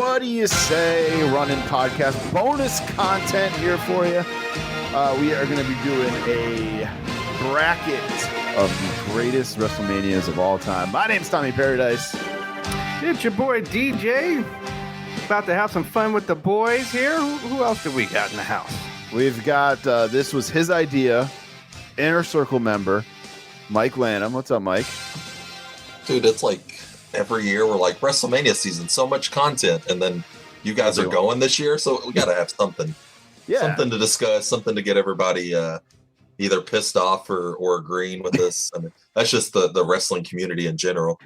What do you say? Running podcast bonus content here for you. We are going to be doing a bracket of the greatest WrestleManias of all time. My name's Tommy Paradise. It's your boy DJ. About to have some fun with the boys here. Who else do we got in the house? We've got, this was his idea, Inner Circle member, Mike Lanham. What's up, Mike? Dude, it's like every year we're like, WrestleMania season, so much content. And then you guys are going this year, so we got to have something. Yeah. Something to discuss, something to get everybody either pissed off or agreeing with us. I mean, that's just the wrestling community in general.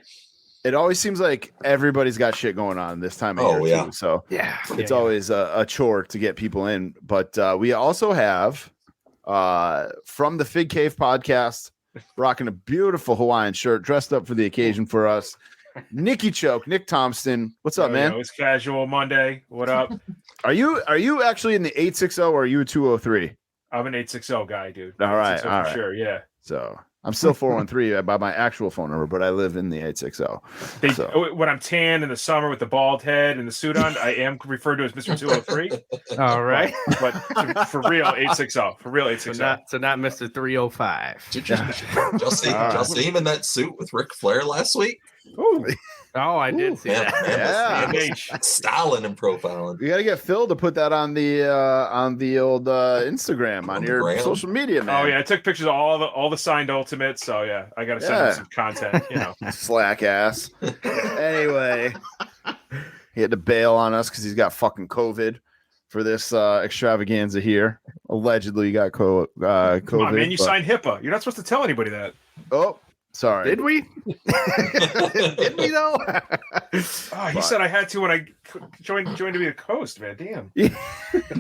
It always seems like everybody's got shit going on this time of year, too. So it's always a chore to get people in. But we also have from the Fig Cave podcast, rocking a beautiful Hawaiian shirt, dressed up for the occasion for us, Nick Thompson. What's up, man? It's casual Monday. What up? Are you actually in the 860 or are you a 203? I'm an 860 guy, dude. All right. Sure, yeah. So I'm still 413 by my actual phone number, but I live in the 860. When I'm tan in the summer with the bald head and the suit on, I am referred to as Mr. 203. All right. But for real, 860. For real, 860. So not Mr. 305. Did y'all see him in that suit with Ric Flair last week? Ooh. Oh, I did see that. Man, styling and profiling. You got to get Phil to put that on the old Instagram on your social media, man. Oh yeah, I took pictures of all the signed Ultimates. So yeah, I got to send him some content. You know, slack ass. Anyway, he had to bail on us because he's got fucking COVID for this extravaganza here. Allegedly, got COVID. Come on, man, you signed HIPAA. You're not supposed to tell anybody that. Oh. Sorry. Did we? Did we though? Oh, he said I had to when I joined to be a host, man. Damn. You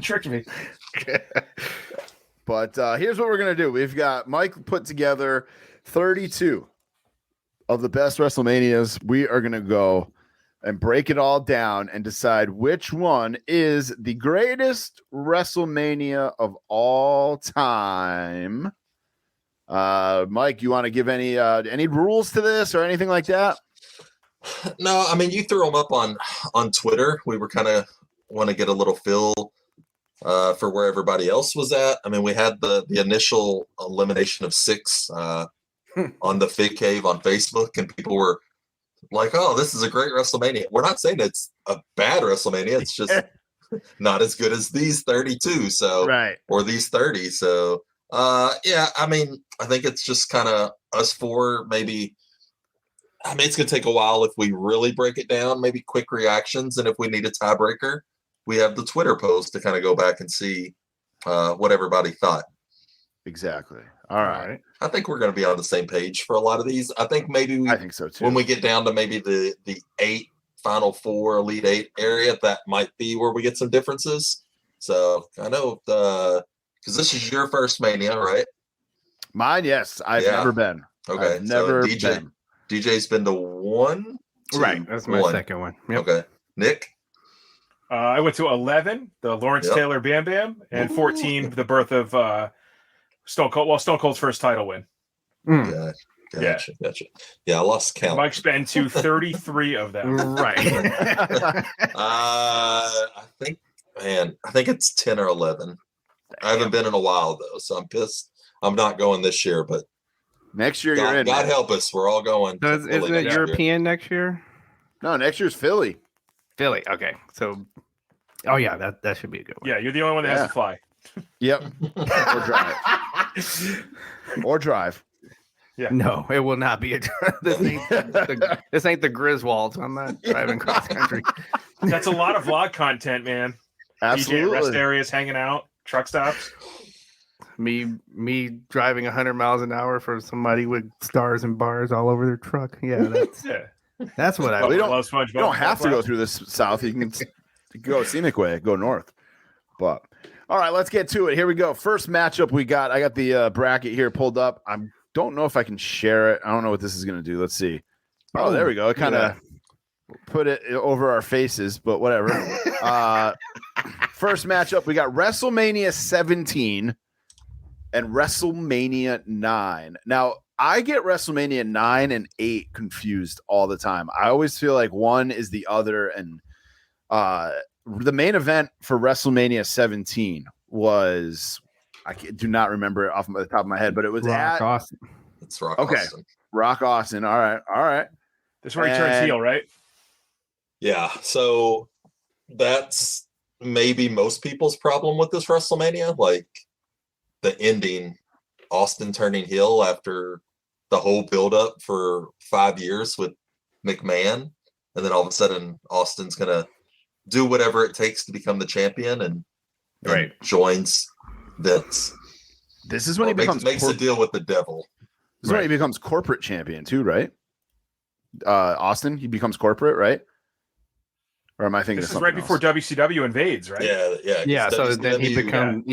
tricked me. But here's what we're going to do. We've got Mike put together 32 of the best WrestleManias. We are going to go and break it all down and decide which one is the greatest WrestleMania of all time. Mike, you want to give any rules to this or anything like that? No, I mean, you threw them up on Twitter. We were kind of want to get a little feel for where everybody else was at. I mean, we had the initial elimination of 6 on the Fig Cave on Facebook, and people were like, "Oh, this is a great WrestleMania." We're not saying it's a bad WrestleMania. It's just not as good as these 32. So, or these 30. So. I mean, I think it's just kind of us 4, maybe. I mean, it's going to take a while if we really break it down, maybe quick reactions. And if we need a tiebreaker, we have the Twitter post to kind of go back and see what everybody thought. Exactly. All right. I think we're going to be on the same page for a lot of these. I think maybe I think so too. When we get down to maybe the 8 Final 4 Elite 8 area, that might be where we get some differences. So I know because this is your first Mania, right? Mine, yes. I've never been. Okay. I've never been. DJ's been to 1? 2, right. That's my second one. Yep. Okay. Nick? I went to 11, the Lawrence Taylor Bam Bam, and 14, the birth of Stone Cold. Well, Stone Cold's first title win. Yeah. Gotcha. Yeah, I lost count. Mike's been to 33 of them. Right. I think it's 10 or 11. I haven't been in a while though, so I'm pissed. I'm not going this year, but next year you're in. God help us, we're all going. So isn't it European next year? No, next year's Philly. Philly. Okay, so that should be a good one. Yeah, you're the only one that has to fly. Yep. Or drive. Yeah. No, it will not be a drive. This ain't the Griswolds. I'm not driving cross country. That's a lot of vlog content, man. Absolutely. DJ rest areas, hanging out. Truck stops. Me driving 100 miles an hour for somebody with stars and bars all over their truck. Yeah, that's what I. We don't have to go through this south. You can go scenic way, go north. But all right, let's get to it. Here we go. First matchup we got. I got the bracket here pulled up. I don't know if I can share it. I don't know what this is going to do. Let's see. Oh, there we go. It kind of put it over our faces, but whatever. First matchup, we got WrestleMania 17 and WrestleMania 9. Now, I get WrestleMania 9 and 8 confused all the time. I always feel like one is the other, and The main event for WrestleMania 17 was do not remember it off the top of my head, but it was Rock Austin. It's Rock Okay. Austin. Rock Austin. All right. This is where he turns heel, right? Yeah. So that's maybe most people's problem with this WrestleMania. Like the ending, Austin turning heel after the whole build-up for 5 years with McMahon. And then all of a sudden, Austin's going to do whatever it takes to become the champion and joins Vince. This is when he becomes makes a deal with the devil. This is when he becomes corporate champion too, right? Austin, he becomes corporate, right? Or am I thinking This of is right something before else? WCW invades, right? Yeah. So then he becomes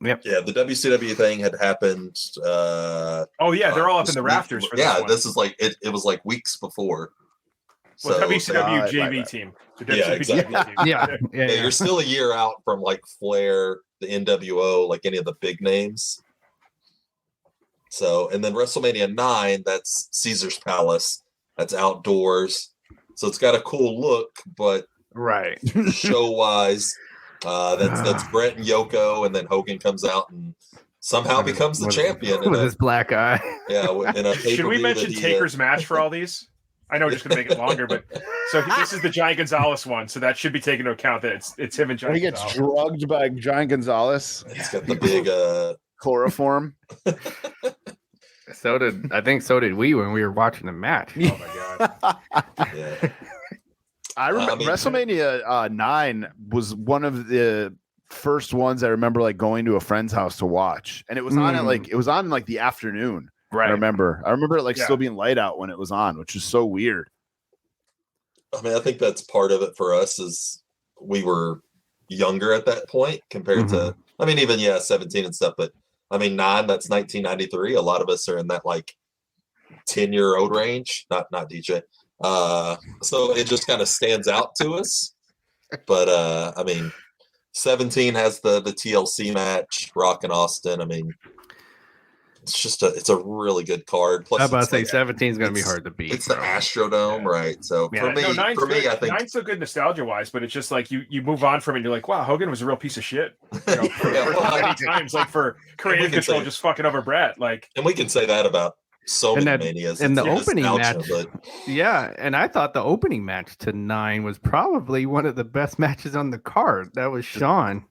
Yep. Yeah, the WCW thing had happened. They're all up in the rafters for this one. This is like it was like weeks before. Well, So, WCW JV team. The WCW exactly. team. Yeah. You're still a year out from like Flair, the NWO, like any of the big names. So, and then WrestleMania 9, that's Caesar's Palace. That's outdoors. So it's got a cool look, but Right. show-wise, that's Brett and Yoko, and then Hogan comes out and somehow becomes the champion. With his black eye. Yeah. In a Should we mention Taker's match for all these? I know we're just going to make it longer, but so this is the Giant Gonzalez one, so that should be taken into account that it's him and Giant When he gets Gonzalez. drugged by Giant Gonzalez. He's got the big chloroform. So did we when we were watching the match. Oh my god! yeah. I remember WrestleMania 9 was one of the first ones I remember like going to a friend's house to watch, and it was on in like the afternoon. Right. I remember it like still being light out when it was on, which is so weird. I mean, I think that's part of it for us is we were younger at that point compared to, I mean, even 17 and stuff, but I mean, 9, that's 1993. A lot of us are in that like 10-year-old range, not DJ. So it just kind of stands out to us. But I mean, 17 has the TLC match, Rock and Austin. I mean, it's a really good card. Plus, I was about to say 17 is going to be hard to beat. It's the Astrodome, right? So for me, I think 9's so good nostalgia wise, but it's just like you move on from it. And you're like, wow, Hogan was a real piece of shit. You know, for many times, like for creative control, just fucking over Brett. Like, and we can say that about so many manias. And the opening match, but... and I thought the opening match to 9 was probably one of the best matches on the card. That was Shawn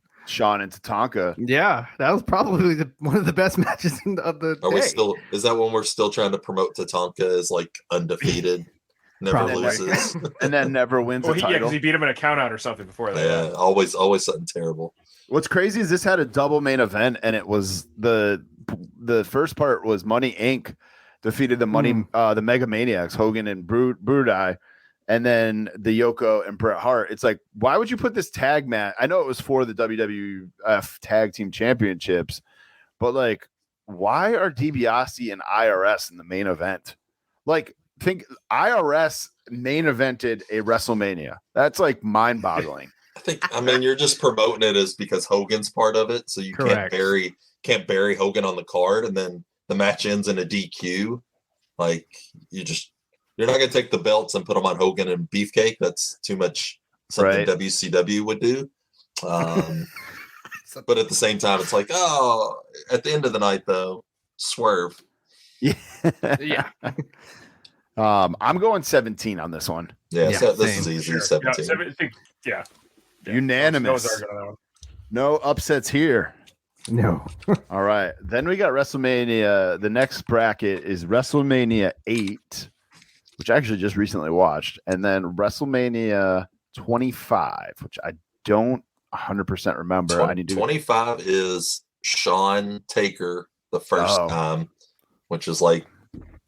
and Tatanka. Yeah, that was probably one of the best matches of the day. We still? Is that when we're still trying to promote Tatanka as like undefeated, never loses, and then never wins a title? Yeah, because he beat him in a count out or something before that. Yeah, always something terrible. What's crazy is this had a double main event, and it was the first part was Money Inc. defeated the the Mega Maniacs, Hogan and Brudai. And then the Yoko and Bret Hart. It's like, why would you put this tag match? I know it was for the WWF Tag Team Championships, but like, why are DiBiase and IRS in the main event? Like, think IRS main evented a WrestleMania. That's like mind-boggling. I mean, you're just promoting it as because Hogan's part of it, so you can't bury Hogan on the card, and then the match ends in a DQ. Like, you're not going to take the belts and put them on Hogan and Beefcake. That's too much something WCW would do. But at the same time, it's like, at the end of the night, though, swerve. Yeah. I'm going 17 on this one. Yeah, so this is easy. Sure. 17. Yeah. Unanimous. No upsets here. No. All right. Then we got WrestleMania. The next bracket is WrestleMania 8. Which I actually just recently watched, and then WrestleMania 25, which I don't 100% remember. I need to 25 is Shawn Taker the first time, which is like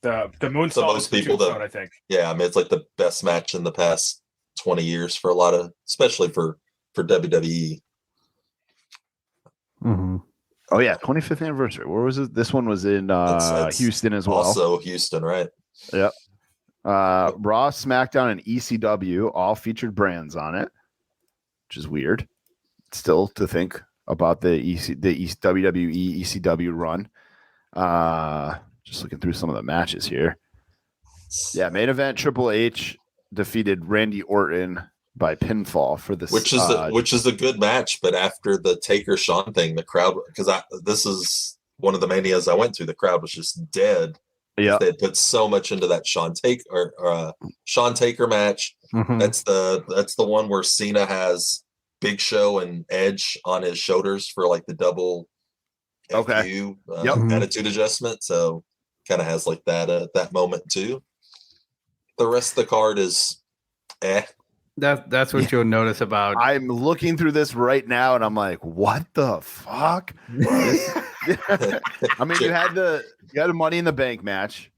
the moonsault. Most people, I think. Yeah, I mean it's like the best match in the past 20 years for a lot of, especially for WWE. Mm-hmm. Oh yeah, 25th anniversary. Where was it? This one was in Houston as well. Also Houston, right? Yep. Raw, SmackDown, and ECW all featured brands on it, which is weird still to think about the WWE ECW run. Just looking through some of the matches here. Yeah, main event, Triple H defeated Randy Orton by pinfall for this, which is a good match. But after the Taker Shawn thing, the crowd, because this is one of the manias I went to, the crowd was just dead. Yeah, they put so much into that Shawn Taker match. Mhm. That's the one where Cena has Big Show and Edge on his shoulders for like the double FU attitude adjustment. So kind of has like that moment too. The rest of the card is That's what you'll notice about. I'm looking through this right now, and I'm like, what the fuck? I mean, you had a Money in the Bank match,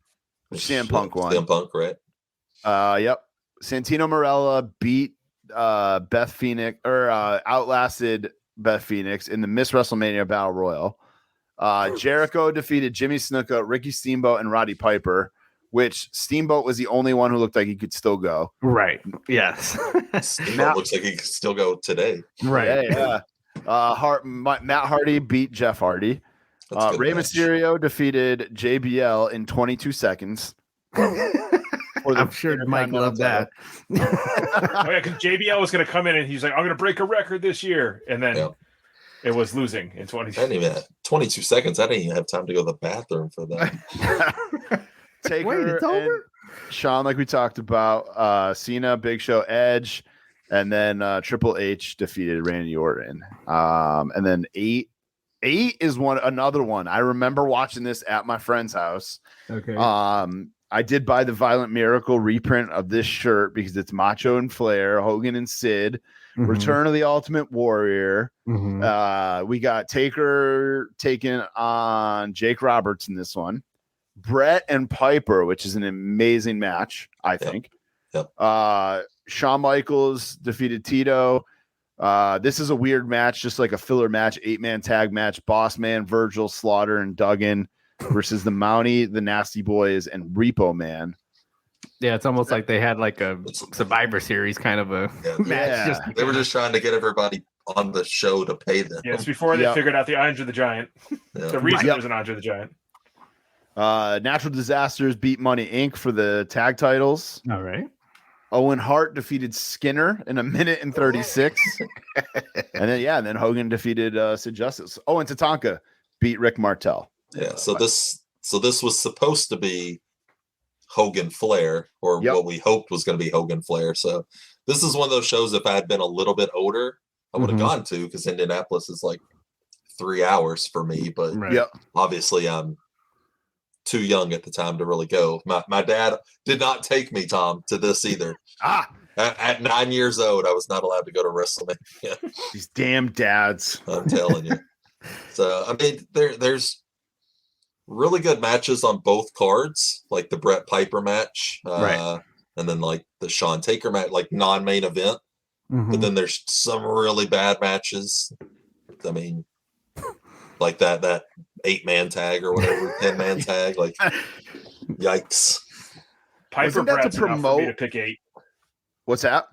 which CM Punk won. CM Punk, right? Yep. Santino Marella beat Beth Phoenix, or outlasted Beth Phoenix in the Miss WrestleMania Battle Royal. Jericho defeated Jimmy Snuka, Ricky Steamboat, and Roddy Piper, which Steamboat was the only one who looked like he could still go. Right. Yes. Steamboat looks like he could still go today. Right. Yeah. Matt Hardy beat Jeff Hardy. Rey Mysterio defeated JBL in 22 seconds. I'm sure Mike loved that. Oh yeah, because JBL was going to come in and he's like, "I'm going to break a record this year," and then it was losing in 22 seconds. I didn't even have time to go to the bathroom for that. Taker Wait, it's over? Shawn, like we talked about, Cena, Big Show, Edge, and then Triple H defeated Randy Orton. And then eight is another one. I remember watching this at my friend's house. Okay. I did buy the Violent Miracle reprint of this shirt because it's Macho and Flair, Hogan and Sid, Return of the Ultimate Warrior. We got Taker taking on Jake Roberts in this one. Brett and Piper, which is an amazing match, I think. Yep. Shawn Michaels defeated Tito. This is a weird match, just like a filler match, 8-man tag match. Boss Man, Virgil, Slaughter, and Duggan versus the Mountie, the Nasty Boys, and Repo Man. Yeah, it's almost like they had like a Survivor Series kind of a match. They were just trying to get everybody on the show to pay them. Yes, before they figured out the Andre the Giant. The reason it was an Andre the Giant. Natural Disasters beat Money Inc. for the tag titles. All right. Owen Hart defeated Skinner in 1 minute and 36. And then Hogan defeated Sid Justice. Oh, and Tatanka beat Rick Martel. Yeah, so this was supposed to be Hogan Flair, or what we hoped was going to be Hogan Flair. So this is one of those shows, if I had been a little bit older, I would have gone to, because Indianapolis is like 3 hours for me. But obviously I'm too young at the time to really go. My dad did not take me, Tom, to this either. At 9 years old, I was not allowed to go to WrestleMania. These damn dads. I'm telling you. So, I mean, there's really good matches on both cards, like the Brett Piper match, and then like the Shawn Taker match, like non-main event. But then there's some really bad matches. I mean, like that 8-man tag or whatever, 10-man tag, like yikes. Piper Brett's enough for me to pick 8. What's that?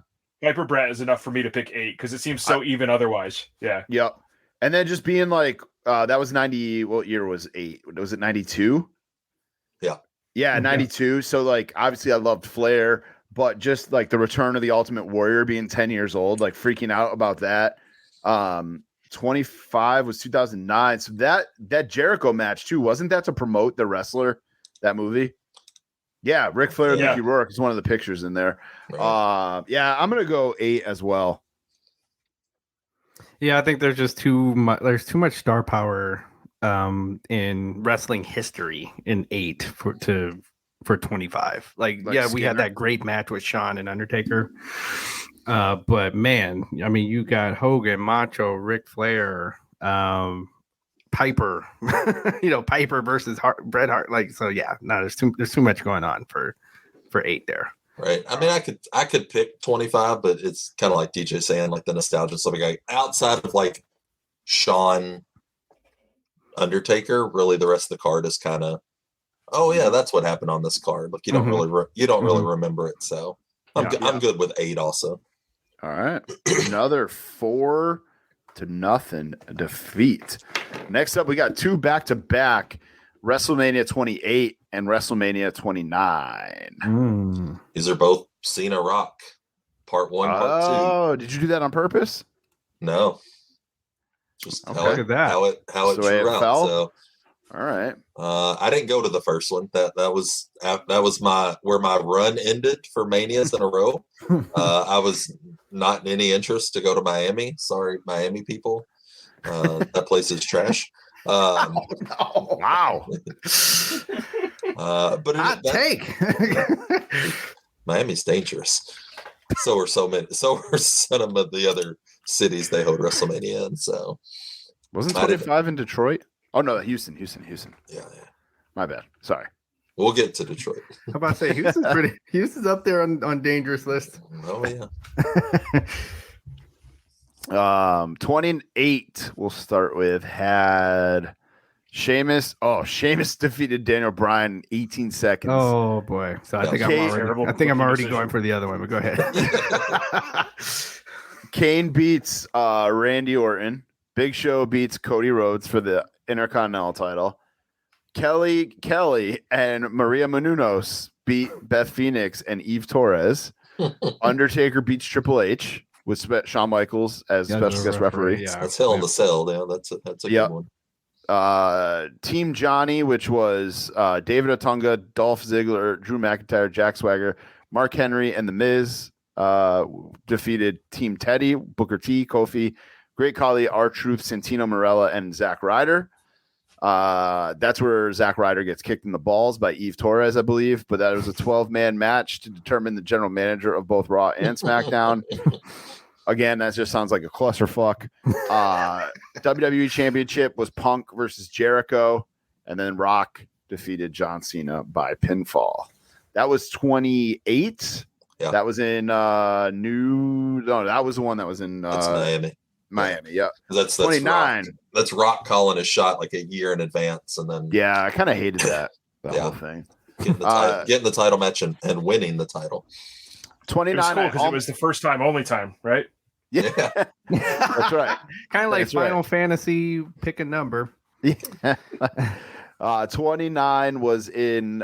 Piper Brett is enough for me to pick 8 because it seems so even otherwise. Yeah. Yep. And then just being like, that was 90. What year was 8? Was it 92? Yeah. Yeah, 92. So like, obviously I loved Flair, but just like the Return of the Ultimate Warrior being 10 years old, like freaking out about that. 25 was 2009. So that Jericho match too, wasn't that to promote the wrestler, that movie? Yeah, Ric Flair and Mickey Rourke is one of the pictures in there. I'm gonna go 8 as well. Yeah, I think there's just too much star power in wrestling history in 8 for 25. Like we had that great match with Shawn and Undertaker. But man, I mean, you got Hogan, Macho, Ric Flair, Piper, Piper versus Bret Hart. Like, so yeah, no, there's too much going on for 8 there. Right. I mean, I could pick 25, but it's kind of like DJ saying, like the nostalgia stuff. Like outside of like Shawn, Undertaker, really the rest of the card is kind of, oh yeah, that's what happened on this card. Like you don't really remember it. So I'm good with 8 also. All right. Another 4-0 defeat. Next up, we got 2 back-to-back, WrestleMania 28 and WrestleMania 29. These are both Cena Rock part 1, part 2. Oh, did you do that on purpose? No, just Okay. how Look at that. it the way drew it out. fell? So All right. I didn't go to the first one. That was where my run ended for Manias in a row. I was not in any interest to go to Miami. Sorry, Miami people. That place is trash. Wow. But Hot take. Miami's dangerous. So are some of the other cities they hold WrestleMania in. So Wasn't 25 in Detroit? Oh no, Houston. yeah. My bad. Sorry. We'll get to Detroit. How about say Houston's up there on dangerous list. Oh yeah. 28 we'll start with had Sheamus. Oh, Sheamus defeated Daniel Bryan in 18 seconds. Oh boy. So I think I'm already going for the other one, but go ahead. Kane beats Randy Orton. Big Show beats Cody Rhodes for the Intercontinental title. Kelly and Maria Menounos beat Beth Phoenix and Eve Torres. Undertaker beats Triple H with Shawn Michaels as special guest referee. Yeah. That's Hell in the Cell. Yeah, that's a good one. Team Johnny, which was David Otunga, Dolph Ziggler, Drew McIntyre, Jack Swagger, Mark Henry, and The Miz defeated Team Teddy, Booker T, Kofi, Great Khali, R-Truth, Santino Marella, and Zack Ryder. That's where Zack Ryder gets kicked in the balls by Eve Torres, I believe. But that was a 12-man match to determine the general manager of both Raw and SmackDown. Again, that just sounds like a clusterfuck. WWE Championship was Punk versus Jericho, and then Rock defeated John Cena by pinfall. That was 28. Yeah. That was in that was the one that was in That's Miami. Miami, yeah. That's 29. That's Rock calling his shot like a year in advance, and then Yeah, I kind of hated that whole thing. getting the title match and winning the title. 29. It was cool because it was the first time, only time, right? Yeah, that's right. Kind of like That's right. Final Fantasy, pick a number. Yeah. 29 was in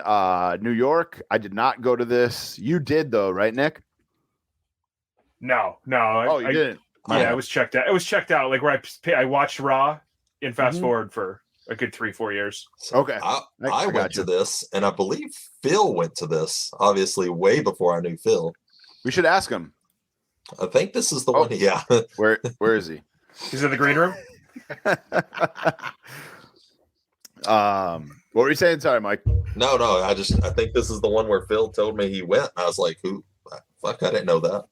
New York. I did not go to this. You did though, right, Nick? No. Oh, you didn't. Yeah, it was checked out. It was checked out. Like where I watched Raw in fast forward for a good 3-4 years. So Okay. I went to this, and I believe Phil went to this. Obviously, way before I knew Phil. We should ask him. I think this is the one. Yeah. Where is he? He's in the green room. What were you saying? Sorry, Mike. No. I think this is the one where Phil told me he went. I was like, who? Fuck, I didn't know that.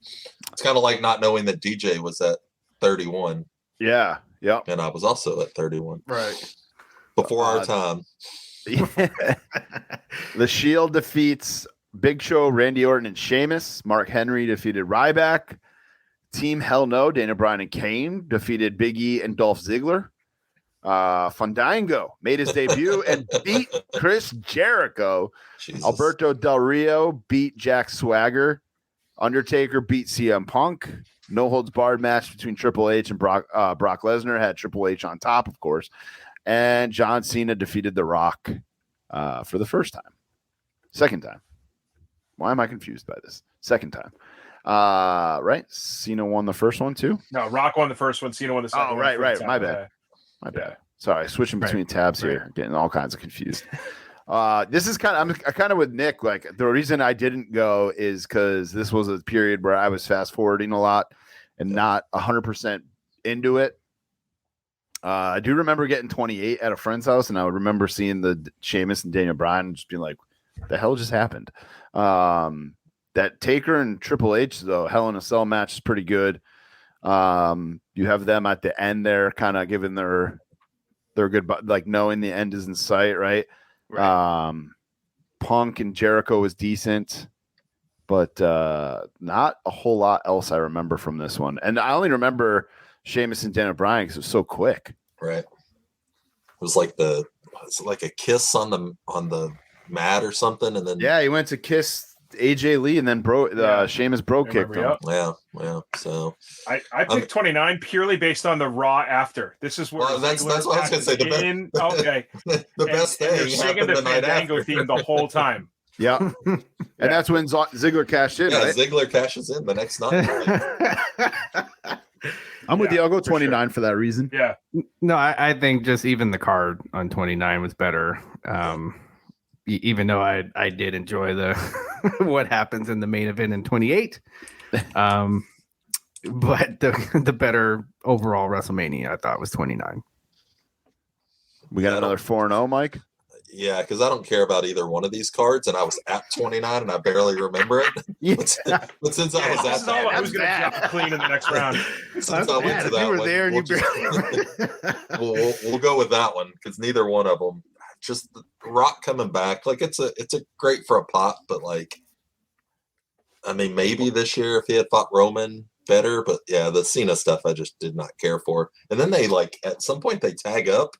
It's kind of like not knowing that DJ was at 31. Yeah. Yep. And I was also at 31. Right. Before our time. The Shield defeats Big Show, Randy Orton, and Sheamus. Mark Henry defeated Ryback. Team Hell No, Daniel Bryan and Kane defeated Big E and Dolph Ziggler. Fandango made his debut and beat Chris Jericho. Jesus. Alberto Del Rio beat Jack Swagger. Undertaker beat CM Punk. No holds barred match between Triple H and Brock Lesnar. Had Triple H on top, of course. And John Cena defeated The Rock for the first time. Second time. Why am I confused by this? Second time. Right? Cena won the first one too? No, Rock won the first one. Cena won the second one. Right. My bad. Yeah. My bad. Sorry, switching between tabs here, getting all kinds of confused. This is I'm kind of with Nick. Like the reason I didn't go is because this was a period where I was fast forwarding a lot and not 100% into it. I do remember getting 28 at a friend's house, and I would remember seeing the Sheamus and Daniel Bryan and just being like, "The hell just happened?" That Taker and Triple H though, Hell in a Cell match is pretty good. You have them at the end there, kind of giving their good, like knowing the end is in sight, right? Punk and Jericho was decent, but not a whole lot else I remember from this one. And I only remember Sheamus and Daniel Bryan because it was so quick. Right. It was like a kiss on the mat or something, and then he went to kiss AJ Lee, and then Sheamus kicked him. Yeah. So I picked 29 purely based on the Raw after. This is where that's what I was going to say. Okay, The best thing they're singing the Fandango theme the whole time. Yeah. And that's when Ziggler cashed in, Yeah, right? Ziggler cashes in the next night. I'm with you. I'll go for 29 for that reason. Yeah. No, I think just even the card on 29 was better. Even though I did enjoy the what happens in the main event in 28. But the better overall WrestleMania I thought was 29. We got another 4-0, Mike. Yeah, because I don't care about either one of these cards, and I was at 29 and I barely remember it. But since I was This at is all that, who's going to drop clean in the next round. since I went to that you were one, there and we'll go with that one because neither one of them. Just the Rock coming back, like it's a great for a pop, but like, I mean, maybe this year if he had fought Roman better, but yeah, the Cena stuff I just did not care for. And then they like at some point they tag up.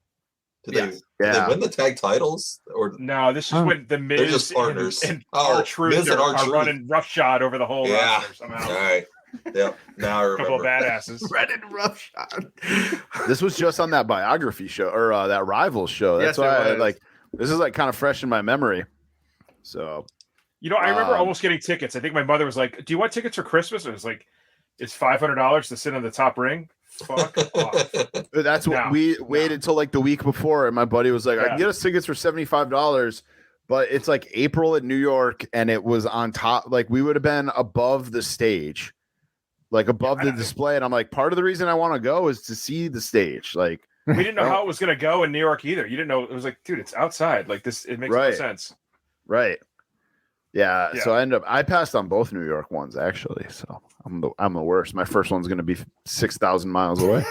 Did they win the tag titles or No, this is when the Miz just partners. and Oh, R-Truth Miz and are R-Truth. running roughshod over the whole roster somehow. All right. Yep. Now I A couple of remember. badasses. Reddit roughshod. This was just on that biography show or that Rivals show. That's Yes, why it was. this is like kind of fresh in my memory. So You know, I remember almost getting tickets. I think my mother was like, "Do you want tickets for Christmas?" I was like, "It's $500 to sit on the top ring." Fuck off. that's what we waited till like the week before, and my buddy was like, "I can get us tickets for $75." But it's like April in New York, and it was on top. Like we would have been above the stage, like above the display. And I'm like, part of the reason I want to go is to see the stage. Like We didn't know how it was going to go in New York either. You didn't know. It was like, dude, it's outside. Like this, it makes no sense. Right. Yeah. So I passed on both New York ones actually. So I'm the worst. My first one's going to be 6,000 miles away,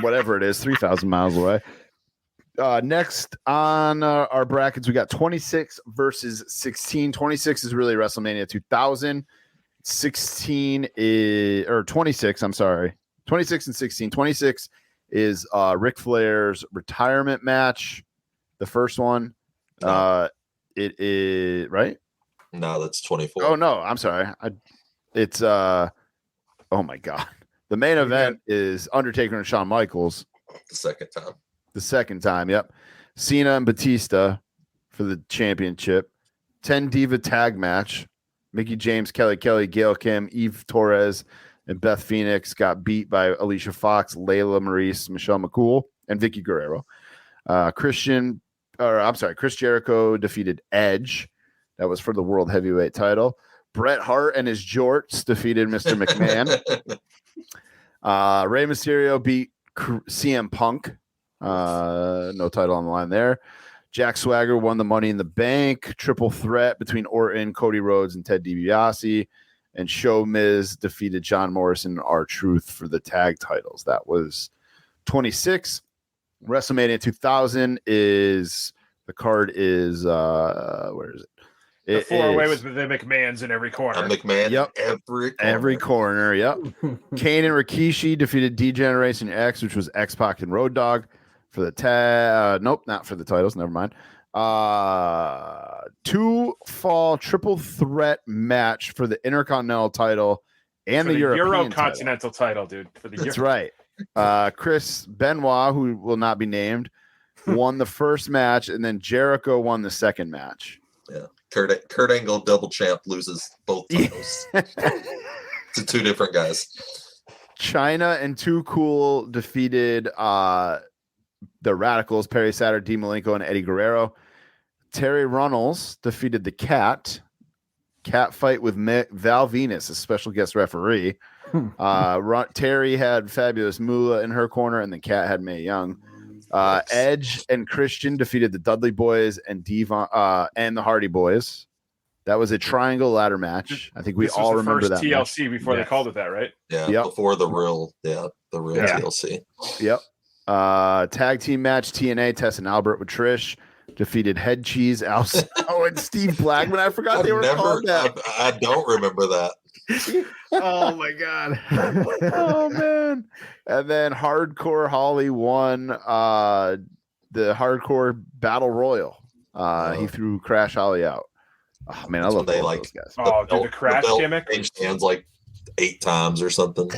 whatever it is, 3,000 miles away. Next on our brackets, we got 26 versus 16. 26 is really WrestleMania 2000. 16 is, or 26, I'm sorry. 26 and 16. 26 is Ric Flair's retirement match. The first one. It is, right? No, that's 24. Oh, no, I'm sorry. It's, oh my God. The main event is Undertaker and Shawn Michaels. The second time. The second time, yep. Cena and Batista for the championship. 10 Diva tag match. Mickey James, Kelly Kelly, Gail Kim, Eve Torres, and Beth Phoenix got beat by Alicia Fox, Layla Maurice, Michelle McCool, and Vicky Guerrero. Chris Jericho defeated Edge. That was for the World Heavyweight title. Bret Hart and his jorts defeated Mr. McMahon. Rey Mysterio beat CM Punk. No title on the line there. Jack Swagger won the Money in the Bank triple threat between Orton, Cody Rhodes, and Ted DiBiase. And Show Miz defeated John Morrison and R-Truth for the tag titles. That was 26. WrestleMania 2000 is the card is where is it? The four-way with the McMahons in every corner. McMahon, yep, every corner. Yep. Kane and Rikishi defeated D-Generation X, which was X-Pac and Road Dogg for the tag. Nope, not for the titles. Never mind. 2-fall triple threat match for the Intercontinental title and for the European Continental title, dude. For the That's right. Chris Benoit, who will not be named, won the first match, and then Jericho won the second match. Yeah. Kurt Angle, double champ, loses both titles to two different guys. China and Too Cool defeated the Radicals, Perry Satter, Dean Malenko, and Eddie Guerrero. Terry Runnels defeated the Cat fight with Val Venus, a special guest referee. Terry had Fabulous Moolah in her corner, and the Cat had Mae Young. Edge and Christian defeated the Dudley Boys and Devon and the Hardy Boys. That was a triangle ladder match. I think we all remember that. TLC match. before they called it that, right? Yeah, yep. Before the real TLC. Yep. Tag team match TNA, Tess and Albert with Trish defeated Head Cheese, Al Snow, and Steve Blackman. I forgot they were called that. I don't remember that. Oh my God. Oh man. And then Hardcore Holly won the Hardcore Battle Royal. He threw Crash Holly out. Oh man, I love those guys. Oh, dude, the Crash gimmick changed hands like 8 times or something.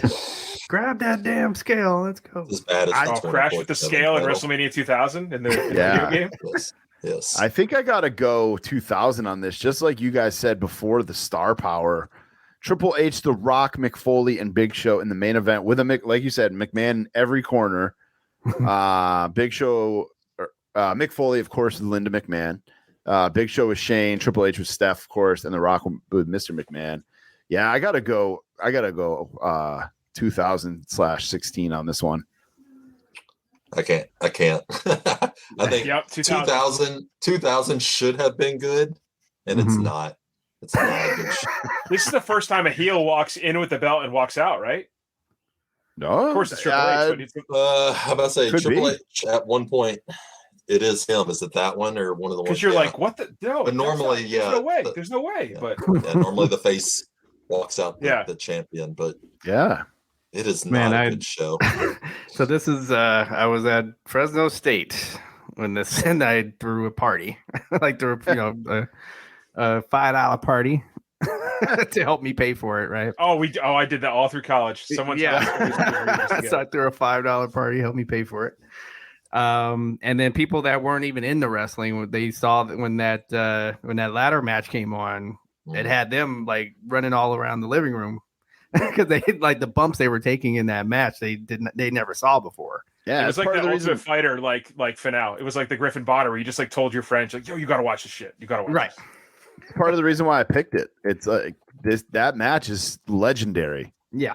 Grab that damn scale. Let's go. As bad as Crash with the scale in WrestleMania 2000 in the video game. Yes. Yes. I think I got to go 2000 on this, just like you guys said before, the star power. Triple H, The Rock, Mick Foley, and Big Show in the main event with like you said, McMahon in every corner. Big Show, Mick Foley, of course, with Linda McMahon. Big Show with Shane, Triple H with Steph, of course, and The Rock with Mr. McMahon. Yeah, I gotta go 2000/16 on this one. I can't. I think Yep, 2000 should have been good, and it's not. It's not a good show. This is the first time a heel walks in with the belt and walks out, right? No, Of course it's Triple H, but it's How about to say Could Triple be. H at one point? It is him. Is it that one or one of the ones? because you're like, what the? No, But normally, there's no way. There's no way. Yeah. But Normally the face walks out the champion, but yeah. it is Man, not a good show. So this is I was at Fresno State when this, and I threw a party, like threw a $5 party to help me pay for it, right? I did that all through college. Someone So I threw a $5 party, help me pay for it. And then people that weren't even into wrestling, they saw that when that ladder match came on, it had them like running all around the living room because they like the bumps they were taking in that match they never saw before. Yeah, it was like the Ultimate Fighter, like finale. It was like the Griffin Bonner where you just like told your friends, like, yo, you got to watch this shit. You got to watch Right. this. It's part of the reason why I picked it. It's like that match is legendary. Yeah.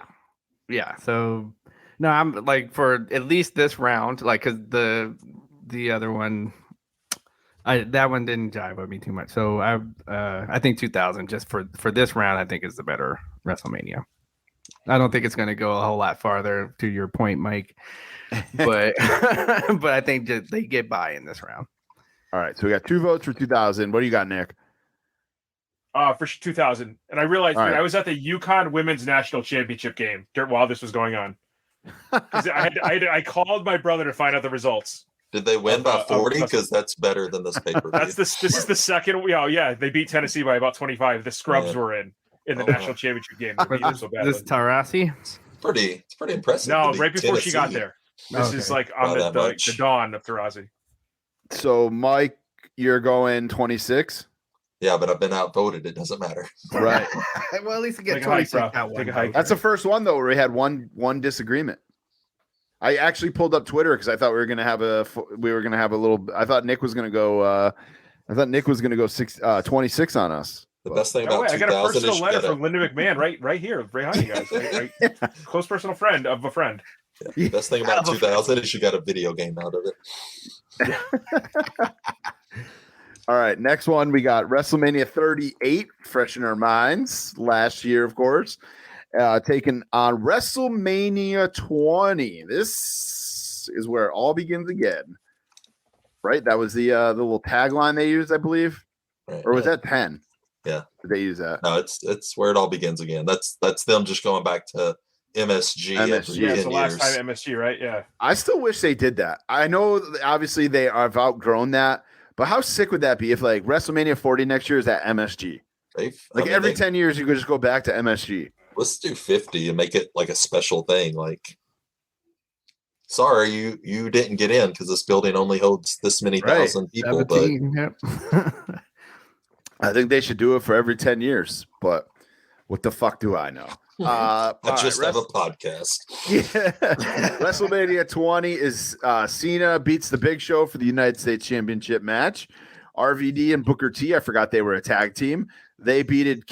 So no, I'm like for at least this round, like because the other one, that one didn't jive with me too much. So I think 2000 just for this round, I think is the better WrestleMania. I don't think it's going to go a whole lot farther to your point, Mike, but but I think that they get by in this round. All right, so we got 2 votes for 2000. What do you got, Nick? For 2000, and I realized I was at the Yukon Women's National Championship game while this was going on. I called my brother to find out the results. Did they win by 40? Because that's better than this paper. This is the second. Yeah, they beat Tennessee by about 25. The scrubs were in the national championship game. They beat them so badly. This Taurasi? It's pretty impressive. No, right before she got there. This is like on the dawn of Taurasi. So, Mike, you're going 26. Yeah, but I've been outvoted. It doesn't matter. Right. Well, at least you get Take a hike, 26. bro. Take a hike. That's the first one though where we had one disagreement. I actually pulled up Twitter because I thought we were gonna have a little. I thought Nick was gonna go. 26 on us. The best thing about 2000 I got a personal is letter from Linda McMahon right here, right behind you guys. Right. Close personal friend of a friend. Yeah, the best thing about 2000 is you got a video game out of it. All right, next one we got WrestleMania 38, fresh in our minds. Last year, of course, taken on WrestleMania 20. This is where it all begins again, right? That was the little tagline they used, I believe, Right, or was that 10? Yeah, did they use that? No, it's where it all begins again. That's them just going back to MSG. MSG. Yeah, it's the last time MSG, right? Yeah. I still wish they did that. I know obviously they have outgrown that. But how sick would that be if like WrestleMania 40 next year is at MSG? Every 10 years you could just go back to MSG. Let's do 50 and make it like a special thing. Like, sorry, you didn't get in because this building only holds this many thousand people. 17, but I think they should do it for every 10 years. But what the fuck do I know? I just have a podcast. Yeah. WrestleMania 20 is Cena beats the Big Show for the United States Championship match. RVD and Booker T, I forgot they were a tag team. They defeated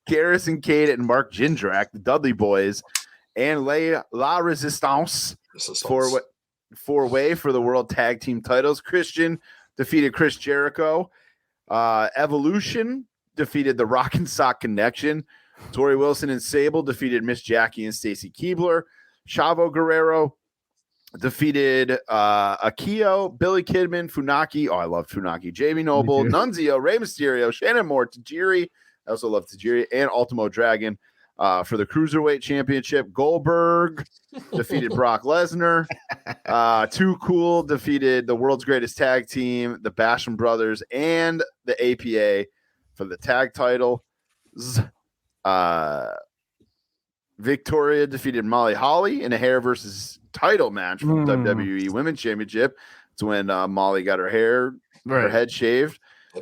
Garrison Cade and Mark Jindrak, the Dudley Boys, and La Resistance four-way for the World Tag Team titles. Christian defeated Chris Jericho. Evolution defeated the Rock and Sock Connection. Tori Wilson and Sable defeated Miss Jackie and Stacy Keibler. Chavo Guerrero defeated Akio, Billy Kidman, Funaki. Oh, I love Funaki. Jamie Noble, Nunzio, Rey Mysterio, Shannon Moore, Tajiri. I also love Tajiri, and Ultimo Dragon for the Cruiserweight Championship. Goldberg defeated Brock Lesnar. Too Cool defeated the world's greatest tag team, the Basham Brothers, and the APA for the tag title. Victoria defeated Molly Holly in a hair versus title match for the WWE Women's Championship. It's when Molly got her Right. head shaved.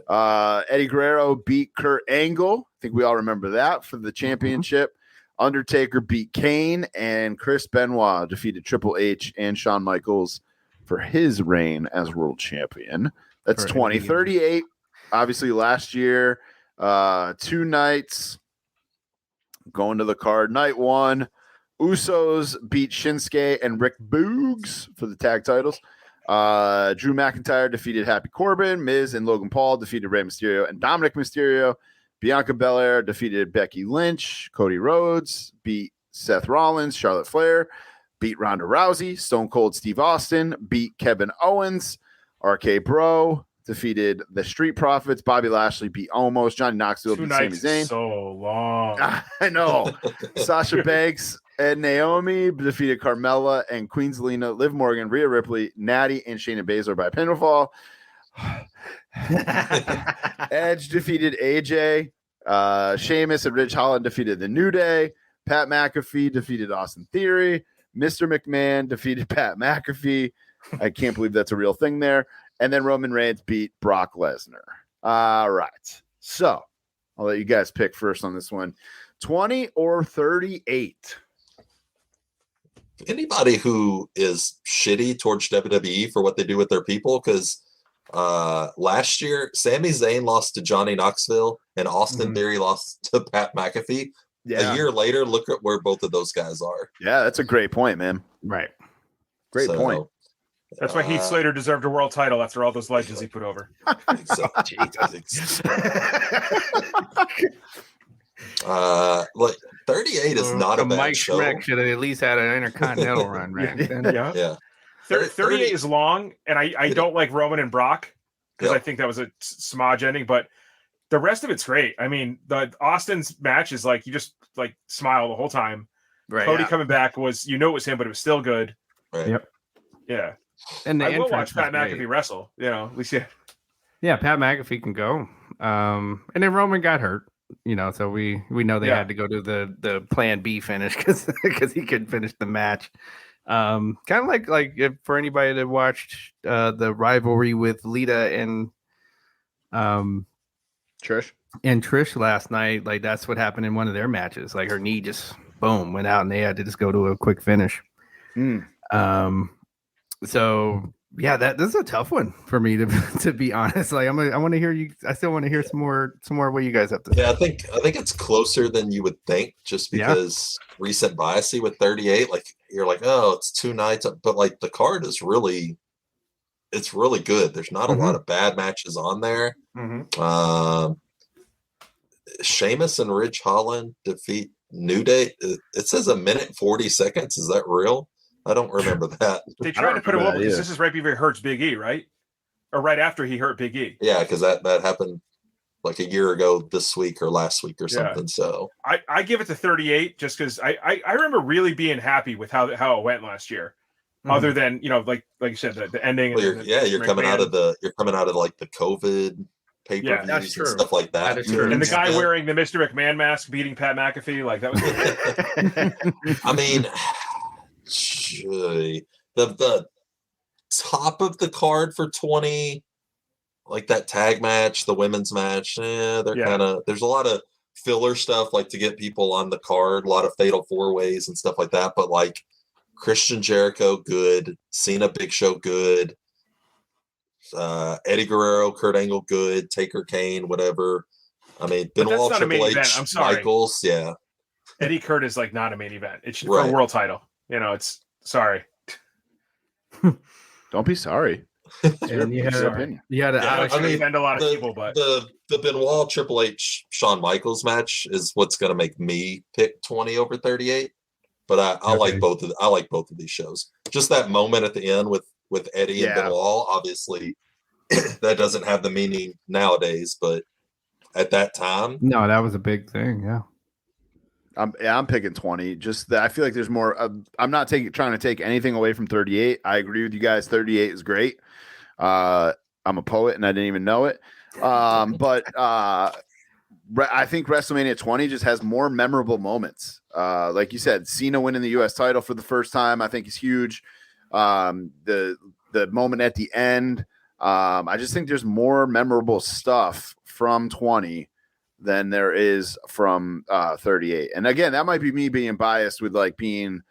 Eddie Guerrero beat Kurt Angle. I think we all remember that for the championship. Undertaker beat Kane, and Chris Benoit defeated Triple H and Shawn Michaels for his reign as world champion. That's 2038. Obviously, last year, 2 nights going to the card. Night 1, Usos beat Shinsuke and Rick Boogs for the tag titles. Drew McIntyre defeated Happy Corbin. Miz and Logan Paul defeated Rey Mysterio and Dominic Mysterio. Bianca Belair defeated Becky Lynch. Cody Rhodes beat Seth Rollins. Charlotte Flair beat Ronda Rousey. Stone Cold Steve Austin beat Kevin Owens. RK Bro defeated the Street Profits. Bobby Lashley beat Omos. Johnny Knoxville beat Sami Zayn. So long. I know. Sasha Banks and Naomi defeated Carmella and Queen Zelina, Liv Morgan, Rhea Ripley, Natty, and Shayna Baszler by pinfall. Edge defeated AJ. Sheamus and Ridge Holland defeated the New Day. Pat McAfee defeated Austin Theory. Mr. McMahon defeated Pat McAfee. I can't believe that's a real thing there. And then Roman Reigns beat Brock Lesnar. All right. So I'll let you guys pick first on this one. 20 or 38? Anybody who is shitty towards WWE for what they do with their people, because last year Sami Zayn lost to Johnny Knoxville and Austin Theory lost to Pat McAfee. Yeah. A year later, look at where both of those guys are. Yeah, that's a great point, man. Right. Great point. That's why Heath Slater deserved a world title after all those legends he put over. Like 38 is not a bad Mike show. Schreck should have at least had an intercontinental run right then. Yeah. 38 is long, and I don't like Roman and Brock because I think that was a smodge ending, but the rest of it's great. I mean, the Austin's match is like you just like smile the whole time. Right. Cody coming back was it was him, but it was still good. Right. Yep. Yeah. And I will watch Pat McAfee wrestle. At least Yeah, Pat McAfee can go. And then Roman got hurt. So we know they had to go to the plan B finish because he couldn't finish the match. Kind of like if for anybody that watched the rivalry with Lita and Trish last night, like that's what happened in one of their matches. Like her knee just boom went out and they had to just go to a quick finish. So yeah, this is a tough one for me to be honest. Like I want to hear you. I still want to hear some more what you guys have to say. Yeah, I think it's closer than you would think, just because recent biasy with 38. Like you're like, oh, it's 2 nights, but like the card is really good. There's not a lot of bad matches on there. Sheamus and Ridge Holland defeat New Day. It says 1:40. Is that real? I don't remember that. They tried to put him over because this is right before he hurts Big E, right? Or right after he hurt Big E. Yeah, because that happened like a year ago this week or last week or something. So I give it to 38 just because I remember really being happy with how it went last year. Other than like you said the ending. Well, you're coming out of like the COVID pay-per-views and stuff like that. That is true. And the guy wearing the Mr. McMahon mask beating Pat McAfee, like that was. I mean. The top of the card for 20, like that tag match, the women's match, they're kind of there's a lot of filler stuff like to get people on the card, a lot of fatal 4-ways and stuff like that. But like Christian Jericho, good. Cena, Big Show, good. Eddie Guerrero, Kurt Angle, good. Taker, Kane, whatever. I mean, Benoit, Triple H, I'm sorry. Michaels, yeah. Eddie Kurt is like not a main event. It's for a world title. It's sorry. Don't be sorry. And you had I offend a lot of people, but the Benoit Triple H Shawn Michaels match is what's going to make me pick 20 over 38. But I like both of these shows. Just that moment at the end with Eddie and Benoit, obviously that doesn't have the meaning nowadays, but at that time, no, that was a big thing. Yeah. I'm picking 20. Just that I feel like there's more. I'm not trying to take anything away from 38. I agree with you guys. 38 is great. I'm a poet and I didn't even know it. But I think WrestleMania 20 just has more memorable moments. Like you said, Cena winning the U.S. title for the first time, I think is huge. I the moment at the end. I just think there's more memorable stuff from 20 than there is from 38. And again, that might be me being biased with like being,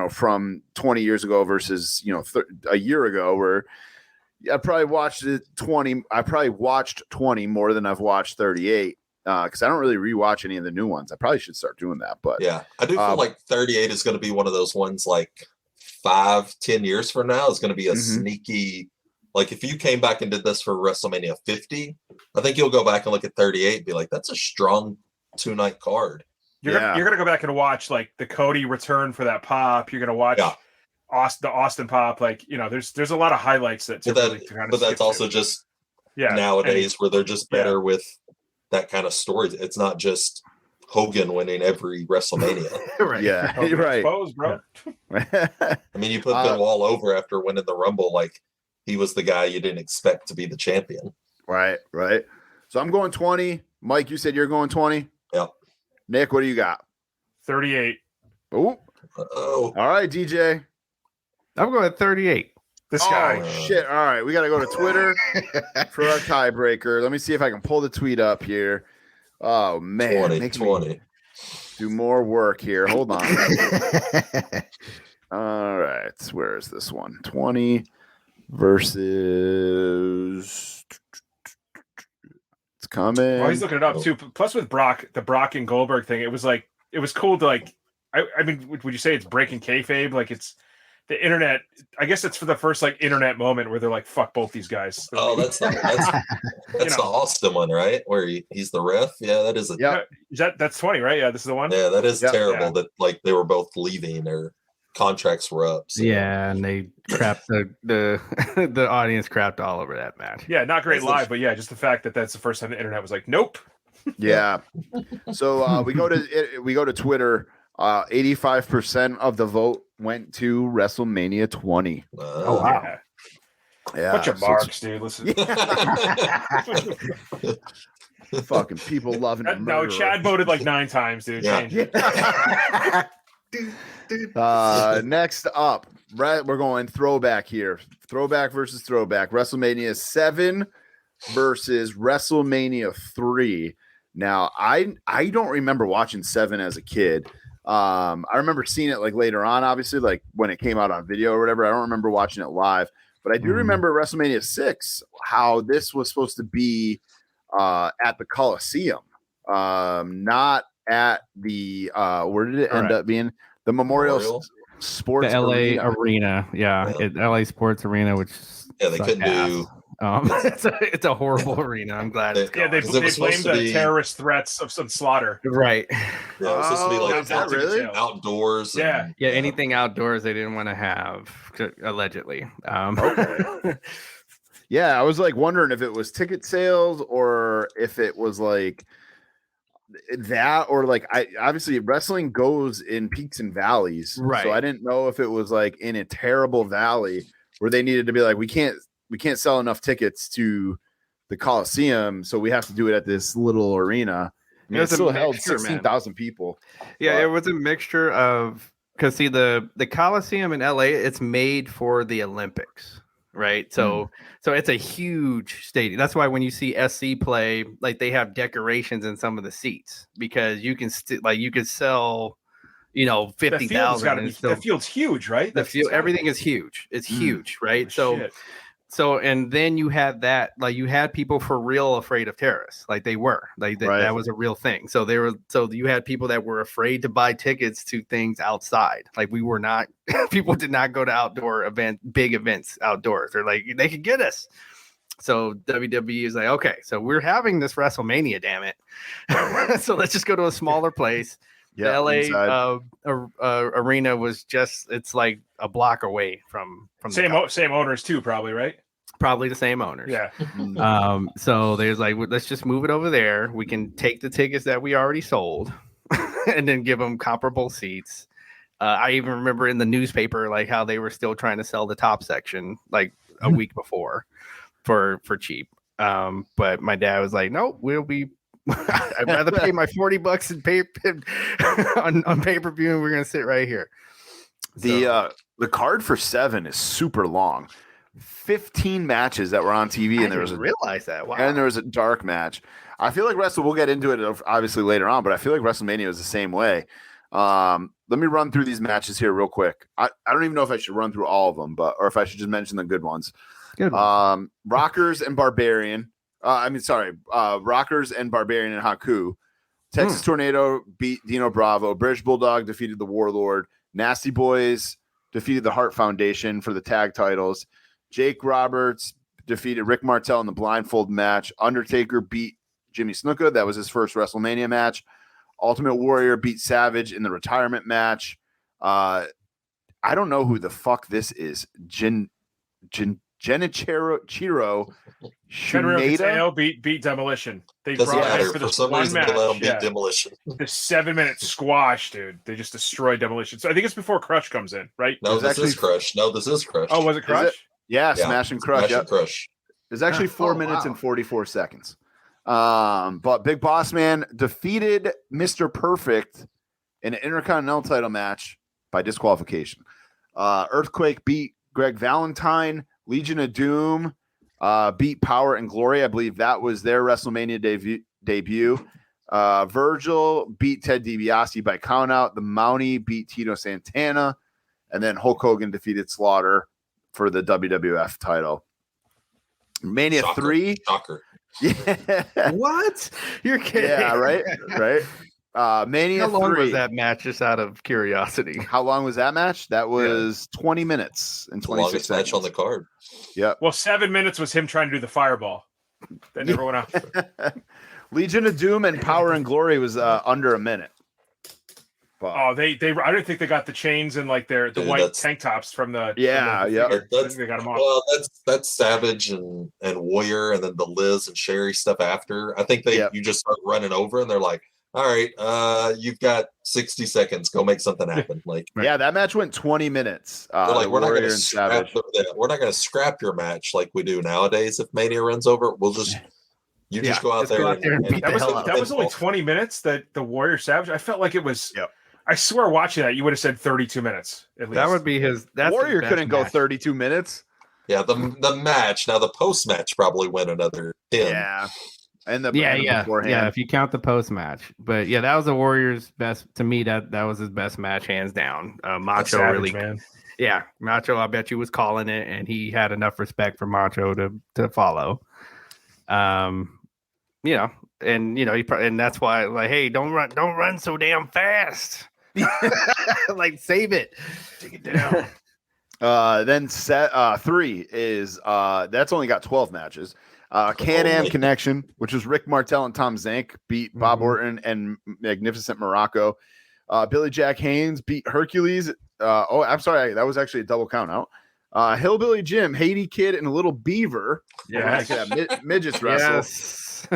from 20 years ago versus, a year ago, where I probably watched 20. I probably watched 20 more than I've watched 38 because I don't really rewatch any of the new ones. I probably should start doing that. But yeah, I do feel like 38 is going to be one of those ones like 5-10 years from now is going to be a sneaky. Like if you came back and did this for WrestleMania 50, I think you'll go back and look at 38 and be like, that's a strong 2-night card. You're gonna go back and watch like the Cody return for that pop. You're gonna watch the Austin pop. Like there's a lot of highlights that. But that's also just nowadays where they're just better with that kind of stories. It's not just Hogan winning every WrestleMania. Right. Yeah. Hogan right. Exposed, bro. I mean, you put Benoit over after winning the Rumble, like he was the guy you didn't expect to be the champion. Right. So I'm going 20. Mike, you said you're going 20. Yep. Nick, what do you got? 38. Oh. All right, DJ. I'm going at 38. This guy. Oh, shit. All right. We got to go to Twitter for our tiebreaker. Let me see if I can pull the tweet up here. Oh, man. 20. Do more work here. Hold on. All right. Where is this one? 20 versus. It's coming. Well, he's looking it up too. Plus, with Brock, the Brock and Goldberg thing, it was cool to like. I mean, would you say it's breaking kayfabe? Like it's the internet. I guess it's for the first like internet moment where they're like, "Fuck both these guys." Oh, that's the Austin one, right? Where he's the ref. Yeah, that is. That's 20, right? Yeah, this is the one. Yeah, that is terrible. That like they were both leaving or contracts were up. So. Yeah, and they crapped the audience crapped all over that match. Yeah, not great live, but just the fact that that's the first time the internet was like, nope. Yeah. So we go to Twitter. 85% of the vote went to WrestleMania 20. Oh wow. Yeah. Bunch of marks, dude. Listen. Fucking people loving it. No, Chad voted like 9 times, dude. Yeah. Change it. Next up, we're going throwback here. Throwback versus throwback. WrestleMania 7 versus WrestleMania 3. Now, I don't remember watching 7 as a kid. I remember seeing it like later on, obviously, like when it came out on video or whatever. I don't remember watching it live, but I do remember WrestleMania 6, how this was supposed to be at the Coliseum, not at the where did it end up being? The Memorial Sports the LA Arena. Yeah. LA Sports Arena, which they couldn't do. It's a horrible arena. I'm glad. They blamed the terrorist threats of some slaughter. Right. Yeah, it was supposed to be like really? Outdoors. Yeah. Anything outdoors they didn't want to have, allegedly. Okay. Yeah, I was like wondering if it was ticket sales or if it was like that, or like obviously wrestling goes in peaks and valleys, right? So I didn't know if it was like in a terrible valley where they needed to be like, we can't sell enough tickets to the Coliseum, so we have to do it at this little arena. I mean, it still held 16,000 people. Yeah, it was a mixture of, because see the Coliseum in LA, it's made for the Olympics, right? So it's a huge stadium. That's why when you see SC play, like they have decorations in some of the seats, because you can you could sell 50,000. The field's huge, right? The field, everything is huge. It's huge, right? So, and then you had that, like you had people for real afraid of terrorists, like they were, like that was a real thing. So you had people that were afraid to buy tickets to things outside. Like we were not, people did not go to big events outdoors. They're like, they could get us. So WWE is like, okay, so we're having this WrestleMania, damn it. So let's just go to a smaller place. The LA arena was it's like a block away from same owners too, probably, right? Probably the same owners. Yeah. So there's like, let's just move it over there. We can take the tickets that we already sold and then give them comparable seats. I even remember in the newspaper like how they were still trying to sell the top section like a week before for cheap. But my dad was like, nope, we'll be. I'd rather pay my $40 and pay on pay-per-view, and we're gonna sit right here. The card for 7 is super long. 15 matches that were on TV, and I didn't realize that. Wow. And there was a dark match. I feel like we'll get into it obviously later on, but I feel like WrestleMania was the same way. Let me run through these matches here real quick. I don't even know if I should run through all of them, or if I should just mention the good ones. Rockers and Barbarian. Rockers and Barbarian and Haku. Texas Tornado beat Dino Bravo. British Bulldog defeated the Warlord. Nasty Boys defeated the Hart Foundation for the tag titles. Jake Roberts defeated Rick Martel in the blindfold match. Undertaker beat Jimmy Snuka. That was his first WrestleMania match. Ultimate Warrior beat Savage in the retirement match. I don't know who the fuck this is. Genichiro Shinada beat Demolition. They doesn't brought matter. him for For this some one reason, match. they let him beat Demolition. The 7-minute squash, dude. They just destroyed Demolition. So I think it's before Crush comes in, right? No, this is Crush. Oh, was it Crush? Yeah, Smash and Crush. Smash and Crush. It's actually 4 minutes and 44 seconds. But Big Boss Man defeated Mr. Perfect in an Intercontinental title match by disqualification. Earthquake beat Greg Valentine. Legion of Doom beat Power and Glory. I believe that was their WrestleMania debut. Virgil beat Ted DiBiase by countout. The Mountie beat Tito Santana. And then Hulk Hogan defeated Slaughter for the WWF title. Mania 3. Shocker. Yeah. What? You're kidding. Yeah, right? Mania 3. How long was that match, just out of curiosity? How long was that match? That was 20 minutes and 26 seconds. Match on the card. Yeah. Well, 7 minutes was him trying to do the fireball. That never went out. Legion of Doom and Power and Glory was under a minute. But, they I don't think they got the chains and like the white tank tops from the they got them off. Well, that's Savage and Warrior, and then the Liz and Sherry stuff after. I think you just start running over, and they're like, all right, you've got 60 seconds. Go make something happen. Like, yeah, that match went 20 minutes. They're like, we're not going to scrap your match like we do nowadays. If Mania runs over, we'll just just go out there and beat that was only 20 minutes. That the Warrior Savage. I felt like it was. Yep. I swear, watching that, you would have said 32 minutes at least. That would be his. Warrior couldn't go 32 minutes. Yeah, the match. Now the post match probably went another 10. Yeah. And beforehand. Yeah, if you count the post match. But yeah, that was the Warrior's best. To me, that was his best match, hands down. Macho Savage, really, man. Yeah, Macho. I bet you was calling it, and he had enough respect for Macho to follow. And that's why, like, hey, don't run so damn fast. Like, save it, take it down. Then set 3 is that's only got 12 matches. Can-Am Connection, which was Rick Martel and Tom Zank, beat Bob Orton and Magnificent Morocco. Billy Jack Haynes beat Hercules. I'm sorry, that was actually a double count out. Hillbilly Jim, Haiti Kid, and Little Beaver. Midgets wrestle. Yes.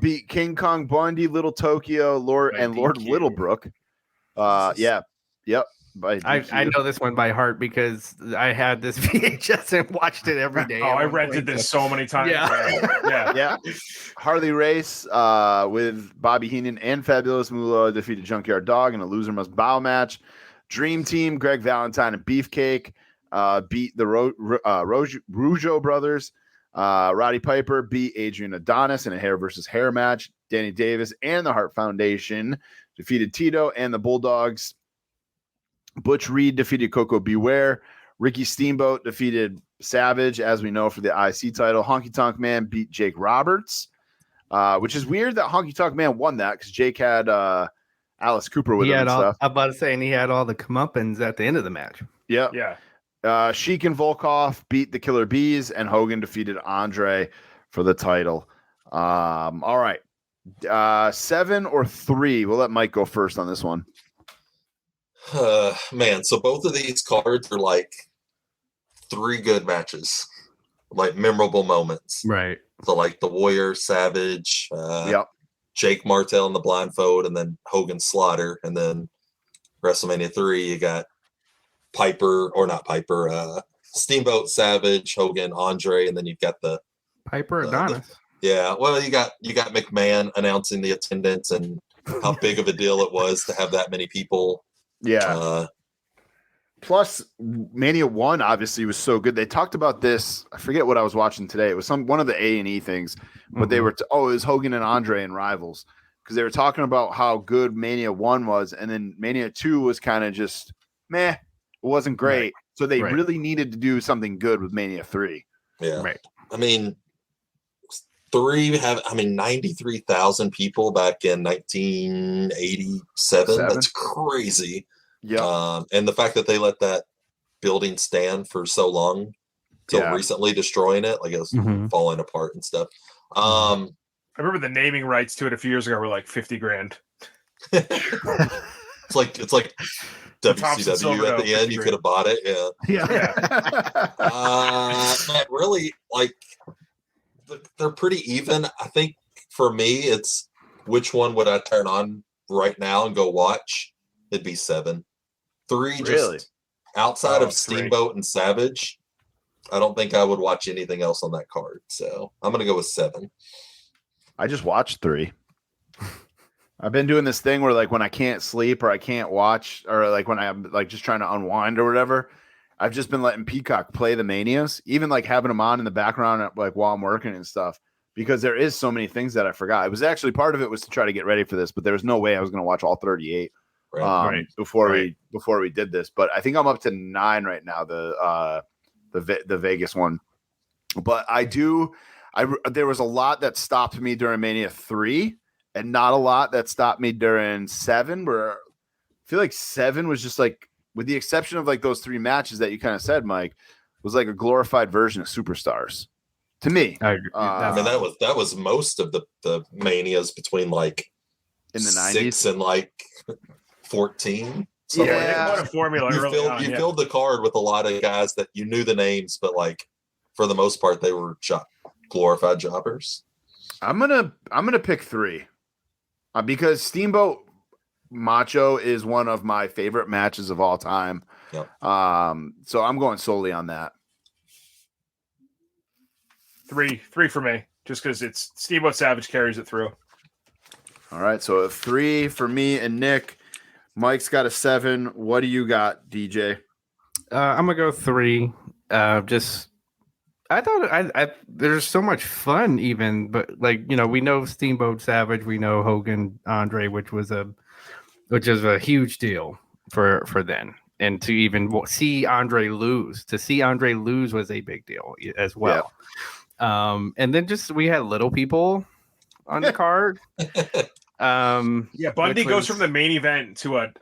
Beat King Kong Bundy, Little Tokyo, Lord Littlebrook. Yep. I know this one by heart because I had this VHS and watched it every day. I rented this so many times. Yeah. Harley Race with Bobby Heenan and Fabulous Moolah defeated Junkyard Dog in a loser must bow match. Dream Team, Greg Valentine and Beefcake beat the Rougeau brothers. Roddy Piper beat Adrian Adonis in a hair versus hair match. Danny Davis and the Hart Foundation defeated Tito and the Bulldogs. Butch Reed defeated Coco Beware. Ricky Steamboat defeated Savage, as we know, for the IC title. Honky Tonk Man beat Jake Roberts, which is weird that Honky Tonk Man won that because Jake had Alice Cooper with him and stuff. I'm about to say, and he had all the comeuppance at the end of the match. Yeah. Sheik and Volkov beat the Killer Bees, and Hogan defeated Andre for the title. All right. 7 or 3. We'll let Mike go first on this one. Man, so both of these cards are like 3 good matches, like memorable moments. Right. So like the Warrior, Savage, Jake Martel in the blindfold, and then Hogan Slaughter, and then WrestleMania 3, you got Steamboat, Savage, Hogan, Andre, and then you've got the Piper Adonis. Well, you got McMahon announcing the attendance and how big of a deal it was to have that many people. plus Mania 1 obviously was so good. They talked about this. I forget what I was watching today. It was one of the A&E things, but they were it was Hogan and Andre and Rivals, because they were talking about how good Mania 1 was, and then Mania 2 was kind of just meh. It wasn't great. Right. So they really needed to do something good with Mania 3. Yeah. Right. I mean, 93,000 people back in 1987. That's crazy. Yeah. And the fact that they let that building stand for so long till recently, destroying it, like it was falling apart and stuff. I remember the naming rights to it a few years ago were like $50,000. It's like WCW at the end. You could have bought it. Yeah. But really, like, they're pretty even. I think for me, it's which one would I turn on right now and go watch? It'd be 7. 3, just outside of Steamboat and Savage, I don't think I would watch anything else on that card. So I'm going to go with 7. I just watched 3. I've been doing this thing where, like, when I can't sleep or I can't watch, or like when I'm like just trying to unwind or whatever, I've just been letting Peacock play the Manias, even like having them on in the background like while I'm working and stuff, because there is so many things that I forgot. It was actually part of it was to try to get ready for this, but there was no way I was going to watch all 38 before we did this. But I think I'm up to 9 right now, the Vegas one. But there was a lot that stopped me during Mania 3. And not a lot that stopped me during 7, where I feel like 7 was just like, with the exception of like those 3 matches that you kind of said, Mike, was like a glorified version of Superstars to me. I agree. I mean, that was most of the Manias between like in the 90s 6 and like 14. Yeah, what a formula. You filled the card with a lot of guys that you knew the names, but like for the most part, they were glorified jobbers. I'm gonna pick 3. Because Steamboat Macho is one of my favorite matches of all time. Yep. So I'm going solely on that. 3 for me, just because it's Steamboat Savage carries it through. All right, so a 3 for me and Nick. Mike's got a 7. What do you got, DJ? I'm gonna go 3. I thought there's so much fun, even, but like, you know, we know Steamboat Savage, we know Hogan, Andre, which is a huge deal for then, and to even see Andre lose was a big deal as well. Yeah. And then we had little people on the card. Bundy goes from the main event to a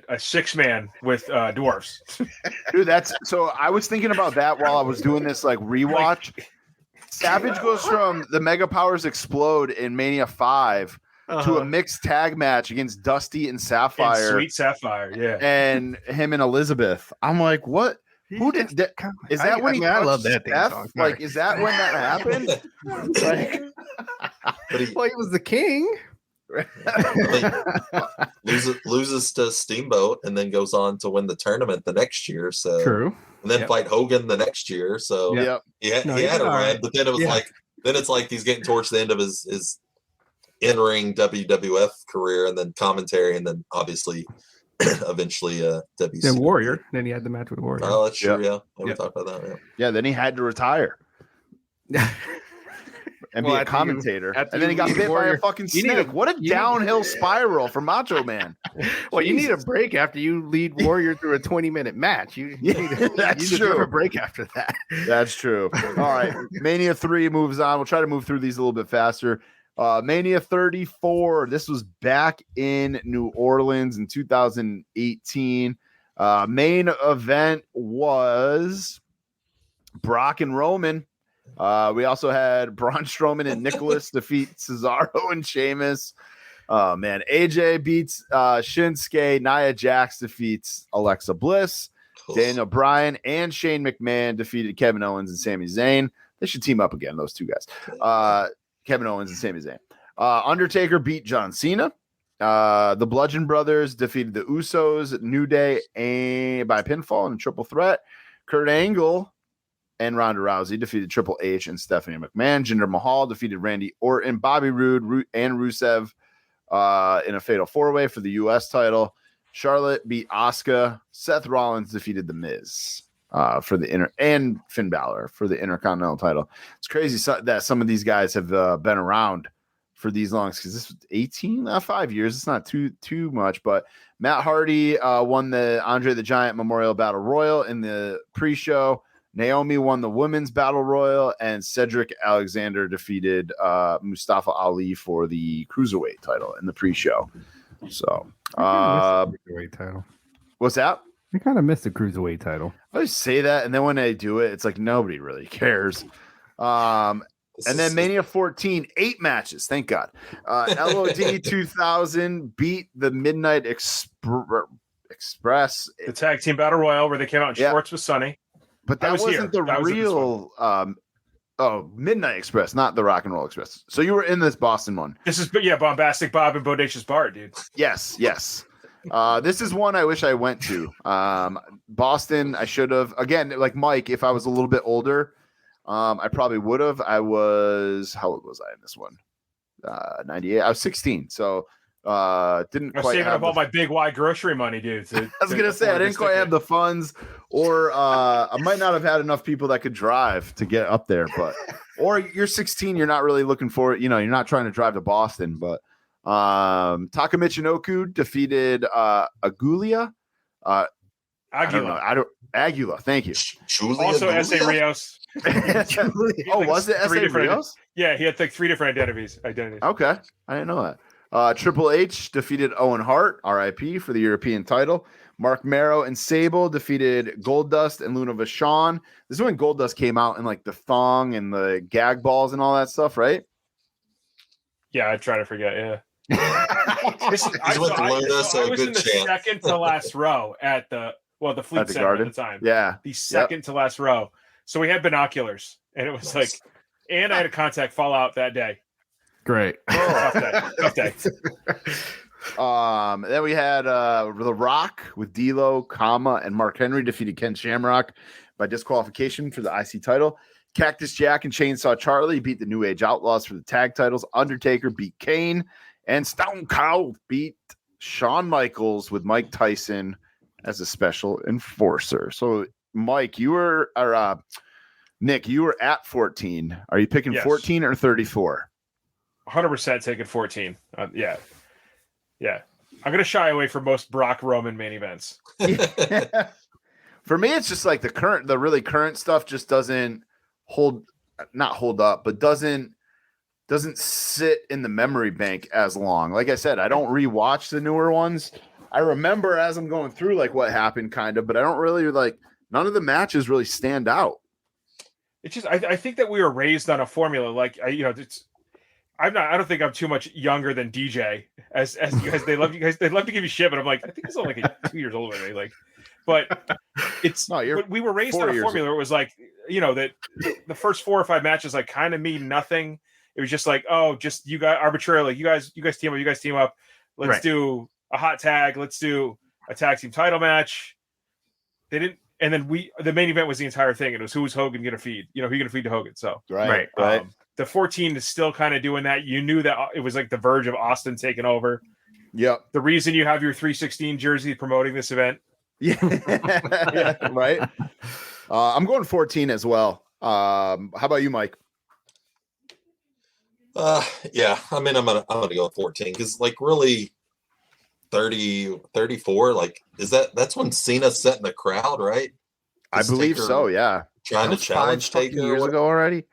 6-man with dwarfs. Dude, so I was thinking about that while I was doing this like rewatch. Savage goes from the Mega Powers Explode in Mania 5 to a mixed tag match against Dusty and Sapphire. And Sweet Sapphire, yeah. And him and Elizabeth. I'm like, what? Who did that? Is that when he? I love that theme song. Like, is that when that happened? Well, he was the king. Loses to Steamboat and then goes on to win the tournament the next year. So true. And then fight Hogan the next year. So he had a run, but then it was it's like he's getting towards the end of his in-ring WWF career, and then commentary, and then obviously eventually WC. Then Warrior. Then he had the match with Warrior. Oh, that's true. Yeah, we talked about that. Yeah, then he had to retire. And be a commentator. And then he got bit by a fucking snake. What a downhill spiral for Macho Man. Well, you need a break after you lead Warrior through a 20-minute match. You need a break after that. That's true. All right. Mania 3 moves on. We'll try to move through these a little bit faster. Mania 34. This was back in New Orleans in 2018. Main event was Brock and Roman. We also had Braun Strowman and Nicholas defeat Cesaro and Sheamus. Man, AJ beats Shinsuke. Nia Jax defeats Alexa Bliss. Daniel Bryan and Shane McMahon defeated Kevin Owens and Sami Zayn. They should team up again, those two guys. Kevin Owens and Sami Zayn. Undertaker beat John Cena. The Bludgeon Brothers defeated the Usos, New Day, by pinfall in a triple threat. Kurt Angle and Ronda Rousey defeated Triple H and Stephanie McMahon. Jinder Mahal defeated Randy Orton, Bobby Roode, and Rusev in a fatal four-way for the U.S. title. Charlotte beat Asuka. Seth Rollins defeated The Miz for the and Finn Balor for the Intercontinental title. It's crazy that some of these guys have been around for these longs because this was 5 years. It's not too much, but Matt Hardy won the Andre the Giant Memorial Battle Royal in the pre-show. Naomi won the Women's Battle Royal, and Cedric Alexander defeated Mustafa Ali for the Cruiserweight title in the pre-show. So, Cruiserweight title. What's that? I kind of missed the Cruiserweight title. I always say that, and then when they do it, it's like nobody really cares. And then Mania 14, 8 matches. Thank God. LOD 2000 beat the Midnight Express. The tag team battle royal where they came out in shorts with Sonny. But that wasn't the real. Midnight Express, not the Rock and Roll Express. So you were in this Boston one. This is, Bombastic Bob and Bodacious Bart, dude. Yes. This is one I wish I went to. Boston, I should have. Again, like Mike, if I was a little bit older, I probably would have. How old was I in this one? 98. I was 16. So didn't I was quite saving have up all my big Y grocery money, dude. I was gonna say I didn't quite have the funds, or I might not have had enough people that could drive to get up there. But or you're 16, you're not really looking for it. You know, you're not trying to drive to Boston. But Taka Michinoku defeated Aguila. Aguila. Thank you. Also, S.A. Rios. Was it S.A. Rios? Yeah, he had like 3 different identities. Okay, I didn't know that. Triple H defeated Owen Hart, RIP, for the European title. Mark Marrow and Sable defeated Goldust and Luna Vachon. This is when Goldust came out in like the thong and the gag balls and all that stuff, right? Yeah, I try to forget. Yeah. I was in the second to last row at the Fleet Center Garden at the time. Yeah, the second to last row. So we had binoculars, and it was like, and I had a contact fallout that day. Great. Tough day. Then we had The Rock with D'Lo, Kama, and Mark Henry defeated Ken Shamrock by disqualification for the IC title. Cactus Jack and Chainsaw Charlie beat the New Age Outlaws for the tag titles. Undertaker beat Kane, and Stone Cold beat Shawn Michaels with Mike Tyson as a special enforcer. So, Mike, Nick, you were at 14. Are you picking 14 or 34? 100% taking 14. Yeah. I'm going to shy away from most Brock Roman main events. For me, it's just like the really current stuff just doesn't not hold up, but doesn't sit in the memory bank as long. Like I said, I don't rewatch the newer ones. I remember as I'm going through like what happened kind of, but I don't really none of the matches really stand out. It's just, I think that we were raised on a formula. Like, I don't think I'm too much younger than DJ as you guys. They love to give you shit, but I'm like, I think he's only like 2 years older than me. Like, but it's but we were raised on a formula. It was like, that the first 4 or 5 matches like kind of mean nothing. It was just like, just you guys arbitrarily, you guys team up. Let's do a hot tag. Let's do a tag team title match. They didn't. And then the main event was the entire thing. It was who's Hogan going to feed? Who going to feed to Hogan? So right. The 14 is still kind of doing that. You knew that it was like the verge of Austin taking over. Yep. The reason you have your 316 jersey promoting this event. Yeah. Right. I'm going 14 as well. How about you, Mike? Yeah. I mean, I'm gonna go 14 because like really 30, 34. Like, that's when Cena set in the crowd, right? I believe so. Yeah. Trying to challenge Taker years ago already.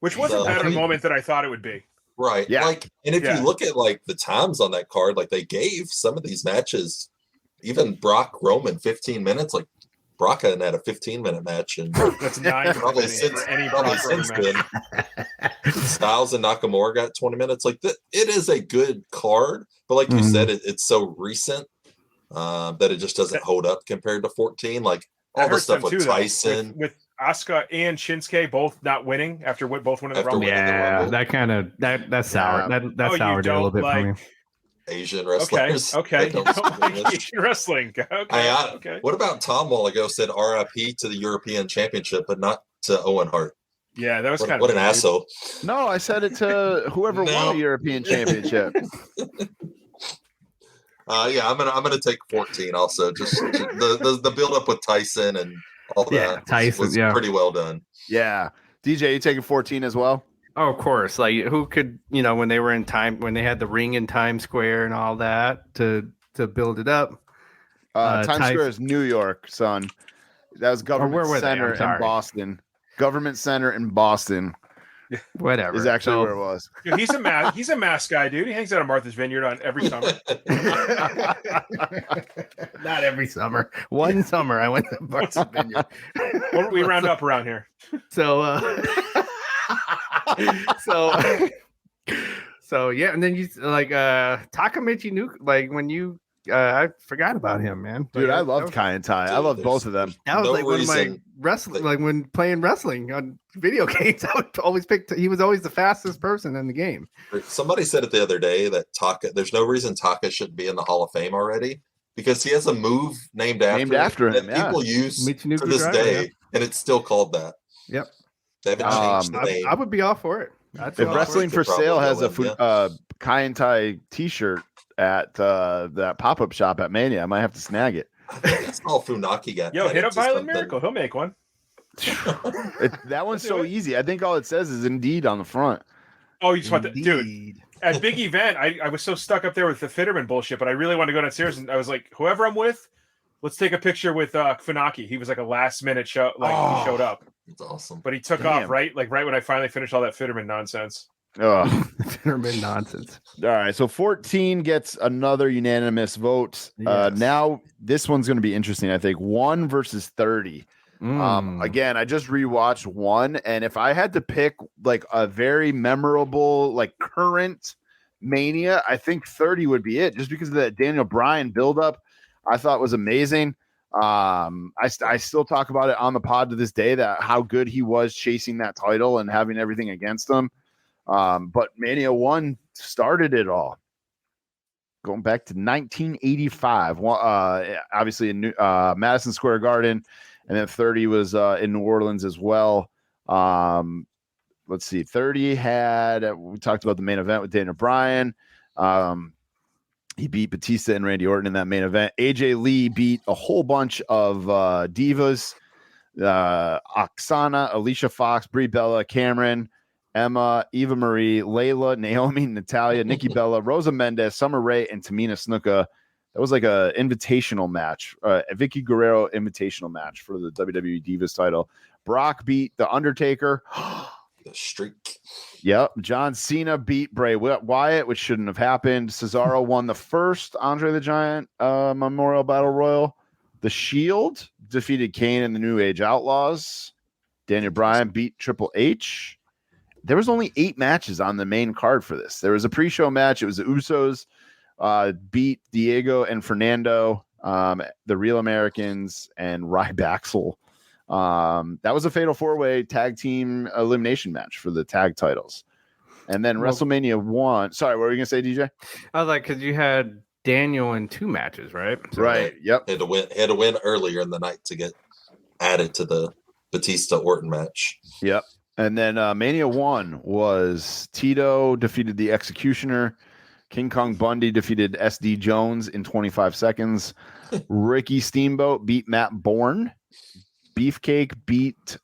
Which wasn't that a moment that I thought it would be. Right. Yeah. Like, and if you look at like the times on that card, like they gave some of these matches, even Brock Roman 15 minutes, like Brock hadn't had a 15-minute match. And that's 9 probably since then. Styles and Nakamura got 20 minutes. Like it is a good card, but like you said, it's so recent that it just doesn't hold up compared to 14. Like all the stuff with Tyson. With Asuka and Shinsuke both not winning after both winning the Rumble. Yeah, that sour. That soured it a little bit for me. Asian wrestlers. Okay. You don't like Asian wrestling. Okay. What about Tom while ago said RIP to the European Championship, but not to Owen Hart? Yeah, that was what an asshole. No, I said it to whoever won the European Championship. Yeah, I'm gonna take 14 also. Just the build up with Tyson and all that Tyson was pretty well done. Yeah. DJ, you taking 14 as well? Oh, of course. Like who could, when they were when they had the ring in Times Square and all that to build it up. Times Square is New York, son. That was Government Center in Boston. Government Center in Boston. Whatever is actually where it was. Dude, he's a mask guy, dude. He hangs out at Martha's Vineyard on every summer. Not every summer. One summer I went to Martha's Vineyard. We round up around here. So yeah, and then you like Takamichi Nuke, like when you I forgot about him, man. Dude, I loved Kai and Tai. I loved both of them. That was like one of my wrestling, like when playing wrestling on video games, I would always he was always the fastest person in the game. Somebody said it the other day that there's no reason Taka shouldn't be in the Hall of Fame already because he has a move named after him that people use to this day, and it's still called that. Yep. They haven't changed the name. I would be all for it. If Wrestling for Sale has a Kai and Tai t-shirt at that pop-up shop at Mania, I might have to snag it. I think that's all Funaki got. Yo, hit up Violent Miracle. He'll make one. That one's so easy. I think all it says is Indeed on the front. Oh, you just want that, dude. At Big Event, I was so stuck up there with the Fitterman bullshit, but I really wanted to go downstairs, and I was like, whoever I'm with, let's take a picture with Funaki. He was like a last-minute show, he showed up. That's awesome. But he took off right when I finally finished all that Fitterman nonsense. Fitterman nonsense. All right, so 14 gets another unanimous vote. Yes. Now this one's going to be interesting. I think 1 versus 30. Again, I just rewatched 1, and if I had to pick like a very memorable, like current Mania, I think 30 would be it, just because of that Daniel Bryan buildup. I thought was amazing. I still talk about it on the pod to this day, that how good he was chasing that title and having everything against him. But Mania 1 started it all. Going back to 1985, obviously in Madison Square Garden, and then 30 was in New Orleans as well. Let's see, 30 we talked about the main event with Daniel Bryan. He beat Batista and Randy Orton in that main event. AJ Lee beat a whole bunch of divas. Oksana, Alicia Fox, Brie Bella, Cameron, Emma, Eva Marie, Layla, Naomi, Natalia, Nikki Bella, Rosa Mendez, Summer Rae, and Tamina Snuka. That was like a invitational match, a Vicky Guerrero invitational match for the WWE Divas title. Brock beat The Undertaker. The streak. Yep. John Cena beat Bray Wyatt, which shouldn't have happened. Cesaro won the first Andre the Giant Memorial Battle Royal. The Shield defeated Kane and the New Age Outlaws. Daniel Bryan beat Triple H. There was only 8 matches on the main card for this. There was a pre-show match. It was the Usos beat Diego and Fernando, the Real Americans, and Ryback. That was a fatal 4-way tag team elimination match for the tag titles. And then WrestleMania 1. Sorry, what were you going to say, DJ? I was like, because you had Daniel in 2 matches, right? So, right. Yep. Had to win earlier in the night to get added to the Batista Orton match. Yep. And then Mania 1 was Tito defeated the Executioner. King Kong Bundy defeated SD Jones in 25 seconds. Ricky Steamboat beat Matt Bourne. Beefcake beat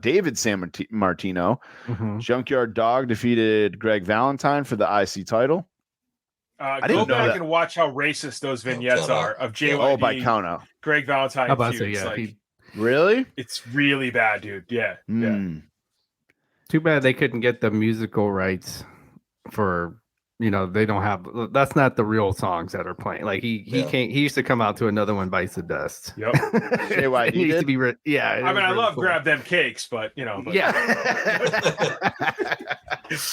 David San Martino. Mm-hmm. Junkyard Dog defeated Greg Valentine for the IC title. Go back and watch how racist those vignettes are of JYD. Oh, by count out. Greg Valentine. Really? It's really bad, dude. Yeah. Yeah. Too bad they couldn't get the musical rights for, they don't have, that's not the real songs that are playing. Like he used to come out to another one, Bites the Dust. Yep. JYD used to be, I mean, I love cool. Grab Them Cakes, but yeah.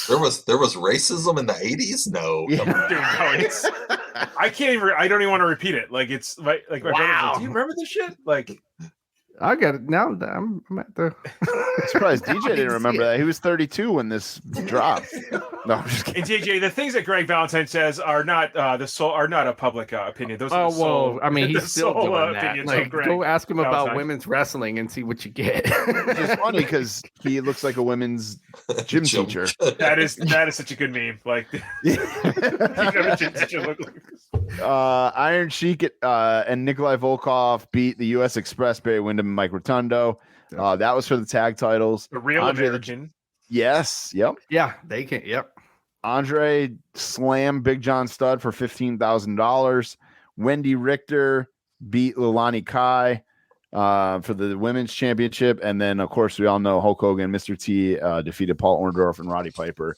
There was racism in the 80s. No, yeah. Dude, I can't even. I don't even want to repeat it. Like it's like my brother's like, do you remember this shit? Like, I got it now. I'm at the. I'm surprised DJ didn't remember that. He was 32 when this dropped. No, I'm just kidding. And DJ, the things that Greg Valentine says are not not a public opinion. Those are I mean, he's still doing that. Like, go ask him about women's wrestling and see what you get. It's funny because he looks like a women's gym teacher. That is such a good meme. Like, you never gym teacher look like this. Iron Sheik and Nikolai Volkov beat the U.S. Express, Barry Windham and Mike Rotundo. That was for the tag titles. The real American. Yes. Yep. Yeah, they can. Yep. Andre slammed Big John Studd for $15,000. Wendy Richter beat Lilani Kai for the women's championship. And then, of course, we all know Hulk Hogan, Mr. T defeated Paul Orndorff and Roddy Piper.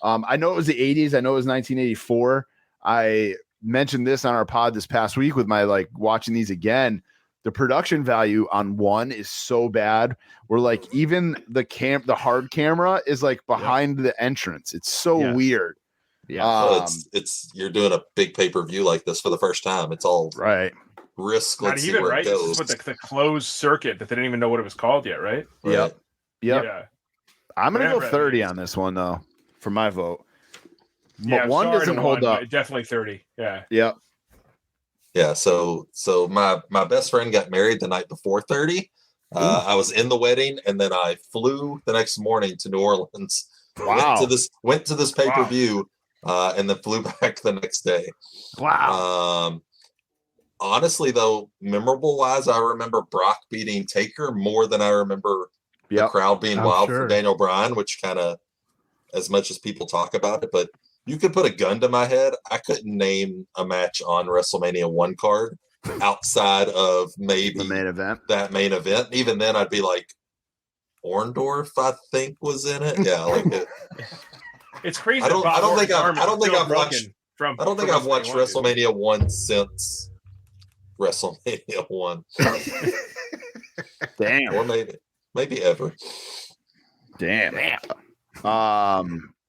I know it was the 80s. I know it was 1984. I mentioned this on our pod this past week with my watching these again. The production value on one is so bad. We're even the hard camera is behind the entrance. It's so weird. Yeah. It's you're doing a big pay-per-view like this for the first time. It's all right. Risk. Not even right. This is what the closed circuit that they didn't even know what it was called yet, right? Yep. Yeah. I'm gonna go 30 on this one though for my vote. Yeah, but one doesn't hold up. Definitely 30. Yeah. Yep. Yeah. So my best friend got married the night before 30. I was in the wedding, and then I flew the next morning to New Orleans. Wow. Went to this pay-per-view, and then flew back the next day. Wow. Honestly, though, memorable wise, I remember Brock beating Taker more than I remember the crowd being wild for Daniel Bryan, which kind of, as much as people talk about it, but you could put a gun to my head. I couldn't name a match on WrestleMania 1 card outside of maybe the main event. That main event. Even then, I'd be like, Orndorff, I think, was in it. Yeah, it's crazy. I don't think I've watched WrestleMania 1 since WrestleMania 1. Damn. Or maybe ever. Damn.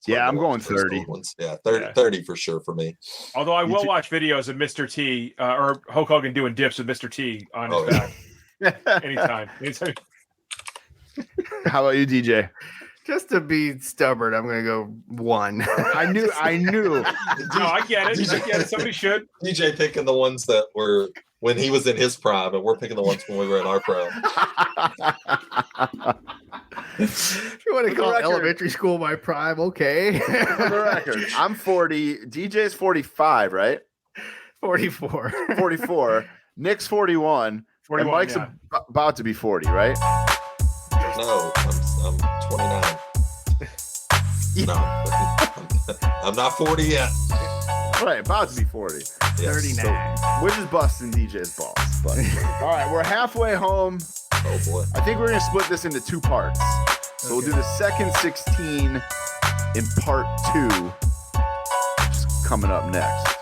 Yeah, I'm going 30. Yeah, 30 for sure for me. Although I will watch videos of Mr. T or Hulk Hogan doing dips with Mr. T on his back. Anytime. How about you, DJ? Just to be stubborn, I'm going to go 1. I knew. No, I get it. Somebody should. DJ picking the ones that were when he was in his prime, and we're picking the ones when we were in our prime. If you want to call elementary school my prime, okay. For the record, I'm 40. DJ's 45, right? 44. 44. Nick's 41. And Mike's about to be 40, right? No, I'm 29. No, I'm not 40 yet. Right, about to be 40. Yes. 39. So, which is busting DJ's balls. But all right, we're halfway home. Oh boy. I think we're gonna split this into 2 parts. So we'll do the second 16 in part 2. Just coming up next.